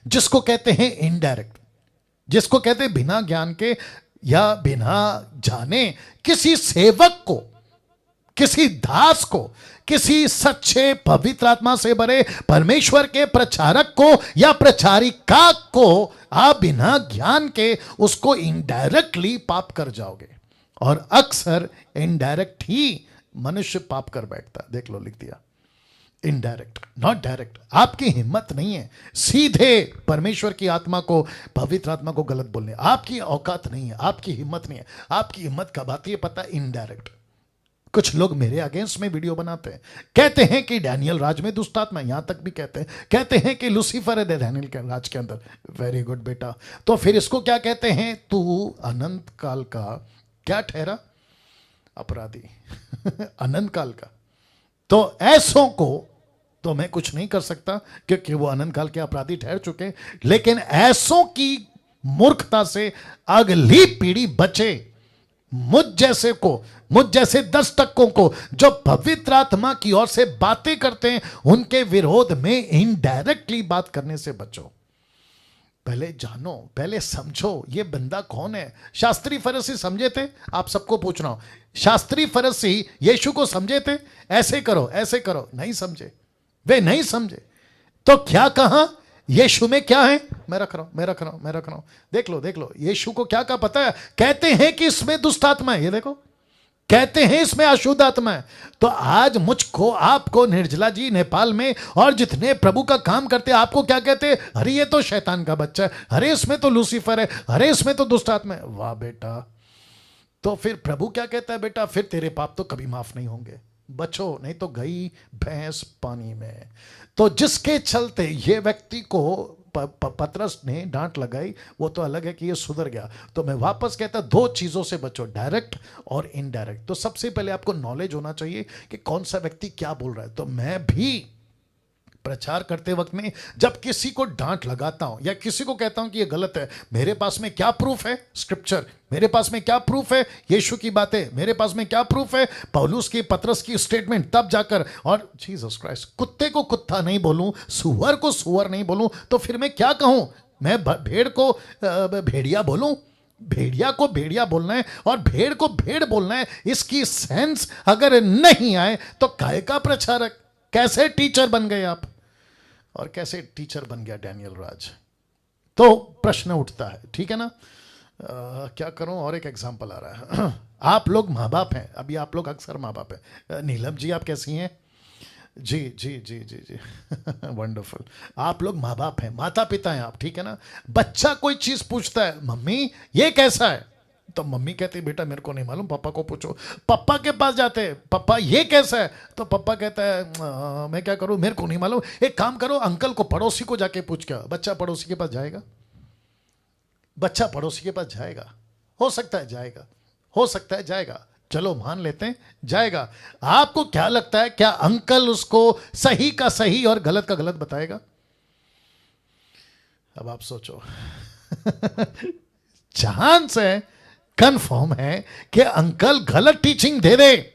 जिसको कहते हैं इनडायरेक्ट, जिसको कहते हैं बिना ज्ञान के या बिना जाने किसी सेवक को, किसी दास को, किसी सच्चे पवित्र आत्मा से भरे परमेश्वर के प्रचारक को या प्रचारिका को आप बिना ज्ञान के उसको इनडायरेक्टली पाप कर जाओगे। और अक्सर इनडायरेक्ट ही मनुष्य पाप कर बैठता है। देख लो, लिख दिया इनडायरेक्ट, नॉट डायरेक्ट। आपकी हिम्मत नहीं है सीधे परमेश्वर की आत्मा को, पवित्र आत्मा को गलत बोलने, आपकी औकात नहीं है, आपकी हिम्मत नहीं है। आपकी हिम्मत कब आती है पता? इनडायरेक्ट। कुछ लोग मेरे अगेंस्ट में वीडियो बनाते हैं, कहते हैं कि डैनियल राज में दुष्ट आत्मा, यहां तक भी कहते हैं कि लूसीफर है डैनियल के राज के अंदर। वेरी गुड बेटा। तो फिर इसको क्या कहते हैं? तू अनंत काल का क्या ठहरा? अपराधी। अनंत काल का। तो ऐसों को तो मैं कुछ नहीं कर सकता क्योंकि वो अनंत काल के अपराधी ठहर चुके, लेकिन ऐसों की मूर्खता से अगली पीढ़ी बचे। मुझ जैसे 10 टक्कों को जो पवित्र आत्मा की ओर से बातें करते हैं, उनके विरोध में इनडायरेक्टली बात करने से बचो। पहले जानो, पहले समझो ये बंदा कौन है। शास्त्री फरीसी समझे थे? आप सबको पूछ रहा हूं, शास्त्री फरीसी यीशु को समझे थे? ऐसे करो ऐसे करो, नहीं समझे, वे नहीं समझे। तो क्या कहा? यीशु में क्या है? मैं रख रहा हूं। देख लो यीशु को क्या कहा पता है? कहते हैं कि इसमें दुष्ट आत्मा है। ये देखो, कहते हैं इसमें अशुद्ध आत्मा है। तो आज मुझको, आपको, निर्जला जी नेपाल में और जितने प्रभु का काम करते हैं, आपको क्या कहते हैं? अरे ये तो शैतान का बच्चा है, अरे इसमें तो लूसीफर है, अरे इसमें तो दुष्ट आत्मा है। वाह बेटा। तो फिर प्रभु क्या कहता है? बेटा फिर तेरे पाप तो कभी माफ नहीं होंगे, बचो, नहीं तो गई भैंस पानी में। तो जिसके चलते ये व्यक्ति को पतरस ने डांट लगाई वो तो अलग है कि ये सुधर गया। तो मैं वापस कहता, दो चीजों से बचो, डायरेक्ट और इनडायरेक्ट। तो सबसे पहले आपको नॉलेज होना चाहिए कि कौन सा व्यक्ति क्या बोल रहा है। तो मैं भी प्रचार करते वक्त में जब किसी को डांट लगाता हूं या किसी को कहता हूं कि ये गलत है, मेरे पास में क्या प्रूफ है? स्क्रिप्चर। मेरे पास में क्या प्रूफ है? यीशु की बातें। मेरे पास में क्या प्रूफ है? पौलुस की, पतरस की स्टेटमेंट। तब जाकर, और जीसस क्राइस्ट, कुत्ते को कुत्ता नहीं बोलूं, सुअर को सुअर नहीं बोलूं, तो फिर मैं क्या कहूं? मैं भेड़ को भेड़िया बोलूं? भेड़िया को भेड़िया बोलना है और भेड़ को भेड़ बोलना है, इसकी सेंस अगर नहीं आए तो काय का प्रचारक? कैसे टीचर बन गए आप? और कैसे टीचर बन गया डैनियल राज? तो प्रश्न उठता है, ठीक है ना? क्या करूं? और एक एग्जांपल आ रहा है। आप लोग माँ बाप हैं, अभी आप लोग अक्सर माँ बाप हैं। नीलम जी आप कैसी हैं? जी जी जी जी जी वंडरफुल। आप लोग माँ बाप हैं, माता पिता हैं आप, ठीक है ना? बच्चा कोई चीज पूछता है, मम्मी ये कैसा है? तो मम्मी कहती बेटा मेरे को नहीं मालूम, पापा को पूछो। पापा के पास जाते हैं, पापा ये कैसा है? तो पापा कहता है मैं क्या करूं, मेरे को नहीं मालूम, एक काम करो अंकल को, पड़ोसी को जाके पूछ के आओ। बच्चा पड़ोसी के पास जाएगा? बच्चा पड़ोसी के पास जाएगा? हो सकता है जाएगा, हो सकता है जाएगा, चलो मान लेते हैं जाएगा। आपको क्या लगता है, क्या अंकल उसको सही का सही और गलत का गलत बताएगा? अब आप सोचो। चांस है, कंफर्म है कि अंकल गलत टीचिंग दे दे,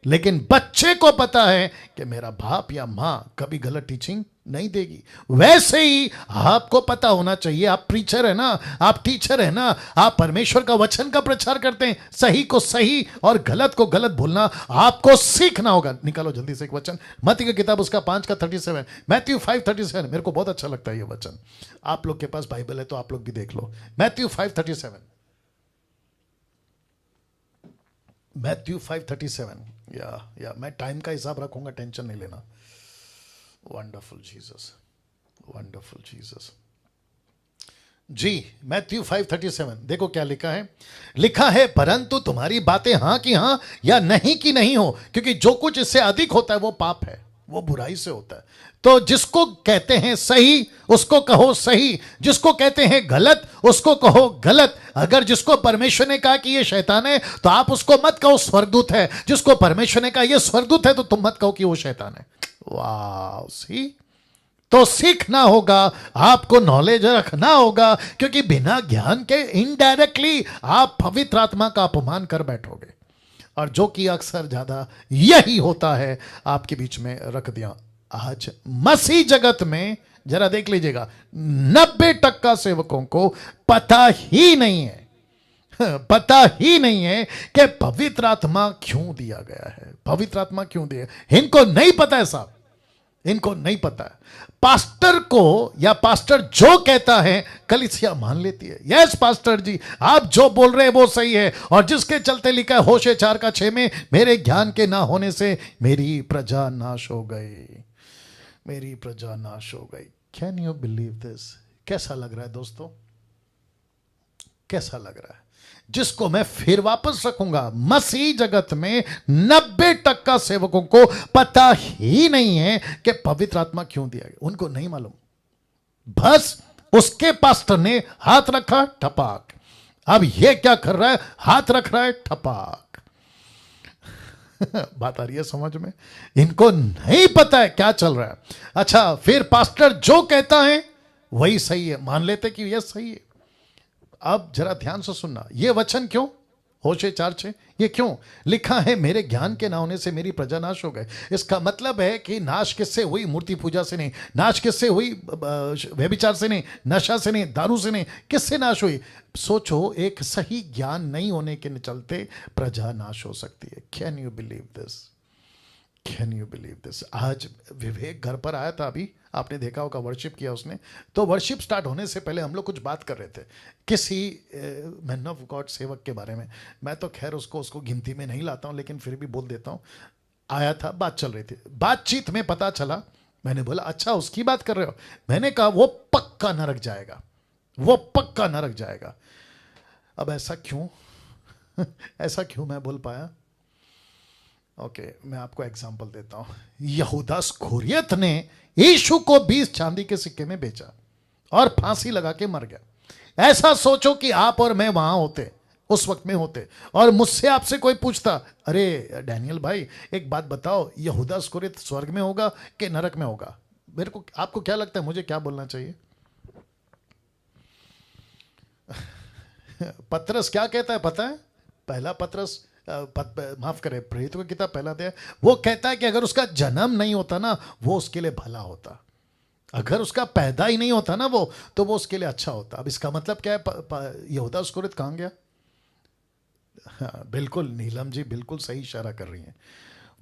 लेकिन बच्चे को पता है कि मेरा बाप या मां कभी गलत टीचिंग नहीं देगी। वैसे ही आपको पता होना चाहिए, आप प्रीचर है ना, आप टीचर है ना, आप परमेश्वर का वचन का प्रचार करते हैं, सही को सही और गलत को गलत बोलना आपको सीखना होगा। निकालो जल्दी से एक वचन, मत्ती की किताब उसका 5:37, मैथ्यू 5:37। मेरे को बहुत अच्छा लगता है ये वचन। आप लोग के पास बाइबल है तो आप लोग भी देख लो, मैथ्यू 5:37। मैथ्यू 5:37। या मैं टाइम का हिसाब रखूंगा, टेंशन नहीं लेना। Wonderful Jesus, wonderful Jesus. जी, मैथ्यू 5:37 देखो क्या लिखा है। लिखा है परंतु तुम्हारी बातें हां की हां या नहीं की नहीं हो, क्योंकि जो कुछ इससे अधिक होता है वो पाप है, वो बुराई से होता है। तो जिसको कहते हैं सही उसको कहो सही, जिसको कहते हैं गलत उसको कहो गलत। अगर जिसको परमेश्वर ने कहा कि ये शैतान है तो आप उसको मत कहो स्वर्गदूत है, जिसको परमेश्वर ने कहा ये स्वर्गदूत है तो तुम मत कहो कि वो शैतान है। वाह, सी, तो सीखना होगा, आपको नॉलेज रखना होगा, क्योंकि बिना ज्ञान के इनडायरेक्टली आप पवित्र आत्मा का अपमान कर बैठोगे, और जो कि अक्सर ज्यादा यही होता है आपके बीच में रख दिया। आज मसीह जगत में जरा देख लीजिएगा, 90% सेवकों को पता ही नहीं है, पता ही नहीं है कि पवित्र आत्मा क्यों दिया गया है, पवित्र आत्मा क्यों दिया। इनको नहीं पता है साहब, इनको नहीं पता है। पास्टर को या पास्टर जो कहता है कलीसिया मान लेती है, यस पास्टर जी आप जो बोल रहे हैं वो सही है, और जिसके चलते लिखा है होशे 4:6 में, मेरे ज्ञान के ना होने से मेरी प्रजा नाश हो गई, मेरी प्रजा नाश हो गई। Can you believe this? कैसा लग रहा है दोस्तों, कैसा लग रहा है? जिसको मैं फिर वापस रखूंगा, मसीह जगत में 90% सेवकों को पता ही नहीं है कि पवित्र आत्मा क्यों दिया गया, उनको नहीं मालूम। बस उसके पास्टर ने हाथ रखा, ठपाक। अब ये क्या कर रहा है, हाथ रख रहा है, ठपाक। बात आ रही है समझ में? इनको नहीं पता है क्या चल रहा है। अच्छा, फिर पास्टर जो कहता है वही सही है, मान लेते कि यह सही है। अब जरा ध्यान से सुनना, ये वचन क्यों, होशे 4:6, ये क्यों लिखा है, मेरे ज्ञान के ना होने से मेरी प्रजा नाश हो गए। इसका मतलब है कि नाश किससे हुई? मूर्ति पूजा से नहीं, नाश किससे हुई? व्यभिचार से नहीं, नशा से नहीं, दारू से नहीं, किससे नाश हुई? सोचो, एक सही ज्ञान नहीं होने के चलते प्रजा नाश हो सकती है। Can you believe this? Can you believe this? आज विवेक घर पर आया था, अभी आपने देखा होगा, वर्शिप किया उसने। तो वर्शिप स्टार्ट होने से पहले हम लोग कुछ बात कर रहे थे किसी मैन ऑफ गॉड सेवक के बारे में। मैं तो खैर उसको गिनती में नहीं लाता हूं, लेकिन फिर भी बोल देता हूं। आया था, बात चल रही थी, बातचीत में पता चला, मैंने बोला अच्छा उसकी बात कर रहे हो? मैंने कहा वो पक्का नरक जाएगा, वो पक्का नरक जाएगा। अब ऐसा क्यों ऐसा क्यों मैं बोल पाया? ओके, मैं आपको एग्जांपल देता हूं। यहूदा इस्करियोत ने यीशु को 20 चांदी के सिक्के में बेचा, और फांसी लगा के मर गया। ऐसा सोचो कि आप और मैं वहां होते, उस वक्त में होते, और मुझसे आपसे कोई पूछता, अरे डैनियल भाई एक बात बताओ, यहूदा स्कुरित स्वर्ग में होगा कि नरक में होगा? मेरे को, आपको क्या लगता है मुझे क्या बोलना चाहिए? पतरस क्या कहता है पता है? पहला पतरस, माफ करे, प्रेरितों की किताब पहला अध्याय, वो कहता है कि अगर उसका जन्म नहीं होता ना वो उसके लिए भला होता, अगर उसका पैदा ही नहीं होता ना वो, तो वो उसके लिए अच्छा होता। अब इसका मतलब क्या है? यहूदा स्कुरित कहाँ गया? हाँ, बिल्कुल नीलम जी बिल्कुल सही इशारा कर रही हैं।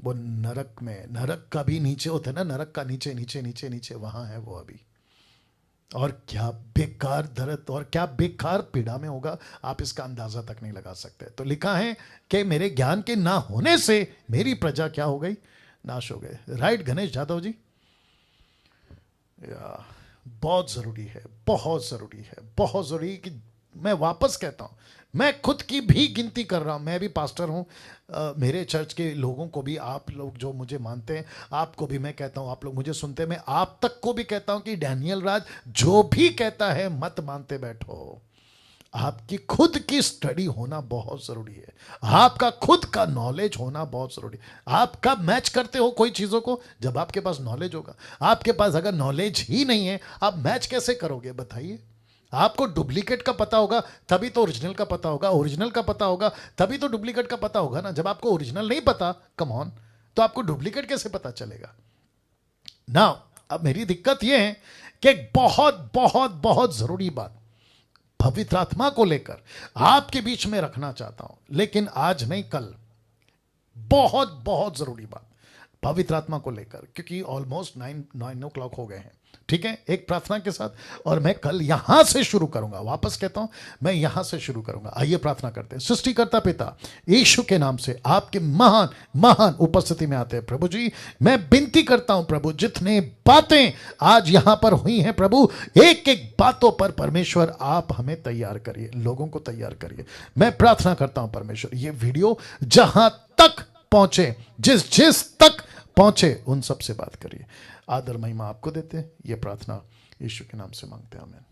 वो नरक में, नरक का भी नीचे होता है ना, नरक का नीचे नीचे नीचे नीचे, वहां है वो अभी। और क्या बेकार दर्द और क्या बेकार पीड़ा में होगा, आप इसका अंदाजा तक नहीं लगा सकते। तो लिखा है कि मेरे ज्ञान के ना होने से मेरी प्रजा क्या हो गई? नाश हो गए। राइट गणेश जादव जी? या, बहुत जरूरी है, बहुत जरूरी है, बहुत जरूरी कि मैं वापस कहता हूं, मैं खुद की भी गिनती कर रहा हूं, मैं भी पास्टर हूं। मेरे चर्च के लोगों को भी, आप लोग जो मुझे मानते हैं, आपको भी मैं कहता हूं, आप लोग मुझे सुनते हैं, मैं आप तक को भी कहता हूं कि डैनियल राज जो भी कहता है मत मानते बैठो। आपकी खुद की स्टडी होना बहुत जरूरी है, आपका खुद का नॉलेज होना बहुत जरूरी है। आप कब मैच करते हो कोई चीजों को? जब आपके पास नॉलेज होगा। आपके पास अगर नॉलेज ही नहीं है, आप मैच कैसे करोगे बताइए? आपको डुप्लीकेट का पता होगा तभी तो ओरिजिनल का पता होगा, ओरिजिनल का पता होगा तभी तो डुप्लीकेट का पता होगा ना। जब आपको ओरिजिनल नहीं पता, कम ऑन, तो आपको डुप्लीकेट कैसे पता चलेगा ना? अब मेरी दिक्कत यह है कि बहुत बहुत बहुत जरूरी बात पवित्र आत्मा को लेकर आपके बीच में रखना चाहता हूं, लेकिन आज नहीं कल, बहुत बहुत जरूरी बात पवित्र आत्मा को लेकर, क्योंकि ऑलमोस्ट 9 o'clock हो गए हैं। ठीक है, एक प्रार्थना के साथ, और मैं कल यहां से शुरू करूंगा। वापस कहता हूं, मैं यहां से शुरू करूंगा। आइए प्रार्थना करते हैं। सृष्टिकर्ता पिता यीशु के नाम से आपके महान महान उपस्थिति में आते हैं प्रभु जी। मैं विनती करता हूं प्रभु, जितने बातें आज यहां पर हुई हैं प्रभु, एक एक बातों पर परमेश्वर आप हमें तैयार करिए, लोगों को तैयार करिए। मैं प्रार्थना करता हूं परमेश्वर, ये वीडियो जहां तक पहुंचे, जिस जिस तक पहुंचे, उन सब से बात करिए। आदर महिमा आपको देते हैं। ये प्रार्थना यीशु के नाम से मांगते हैं, आमीन।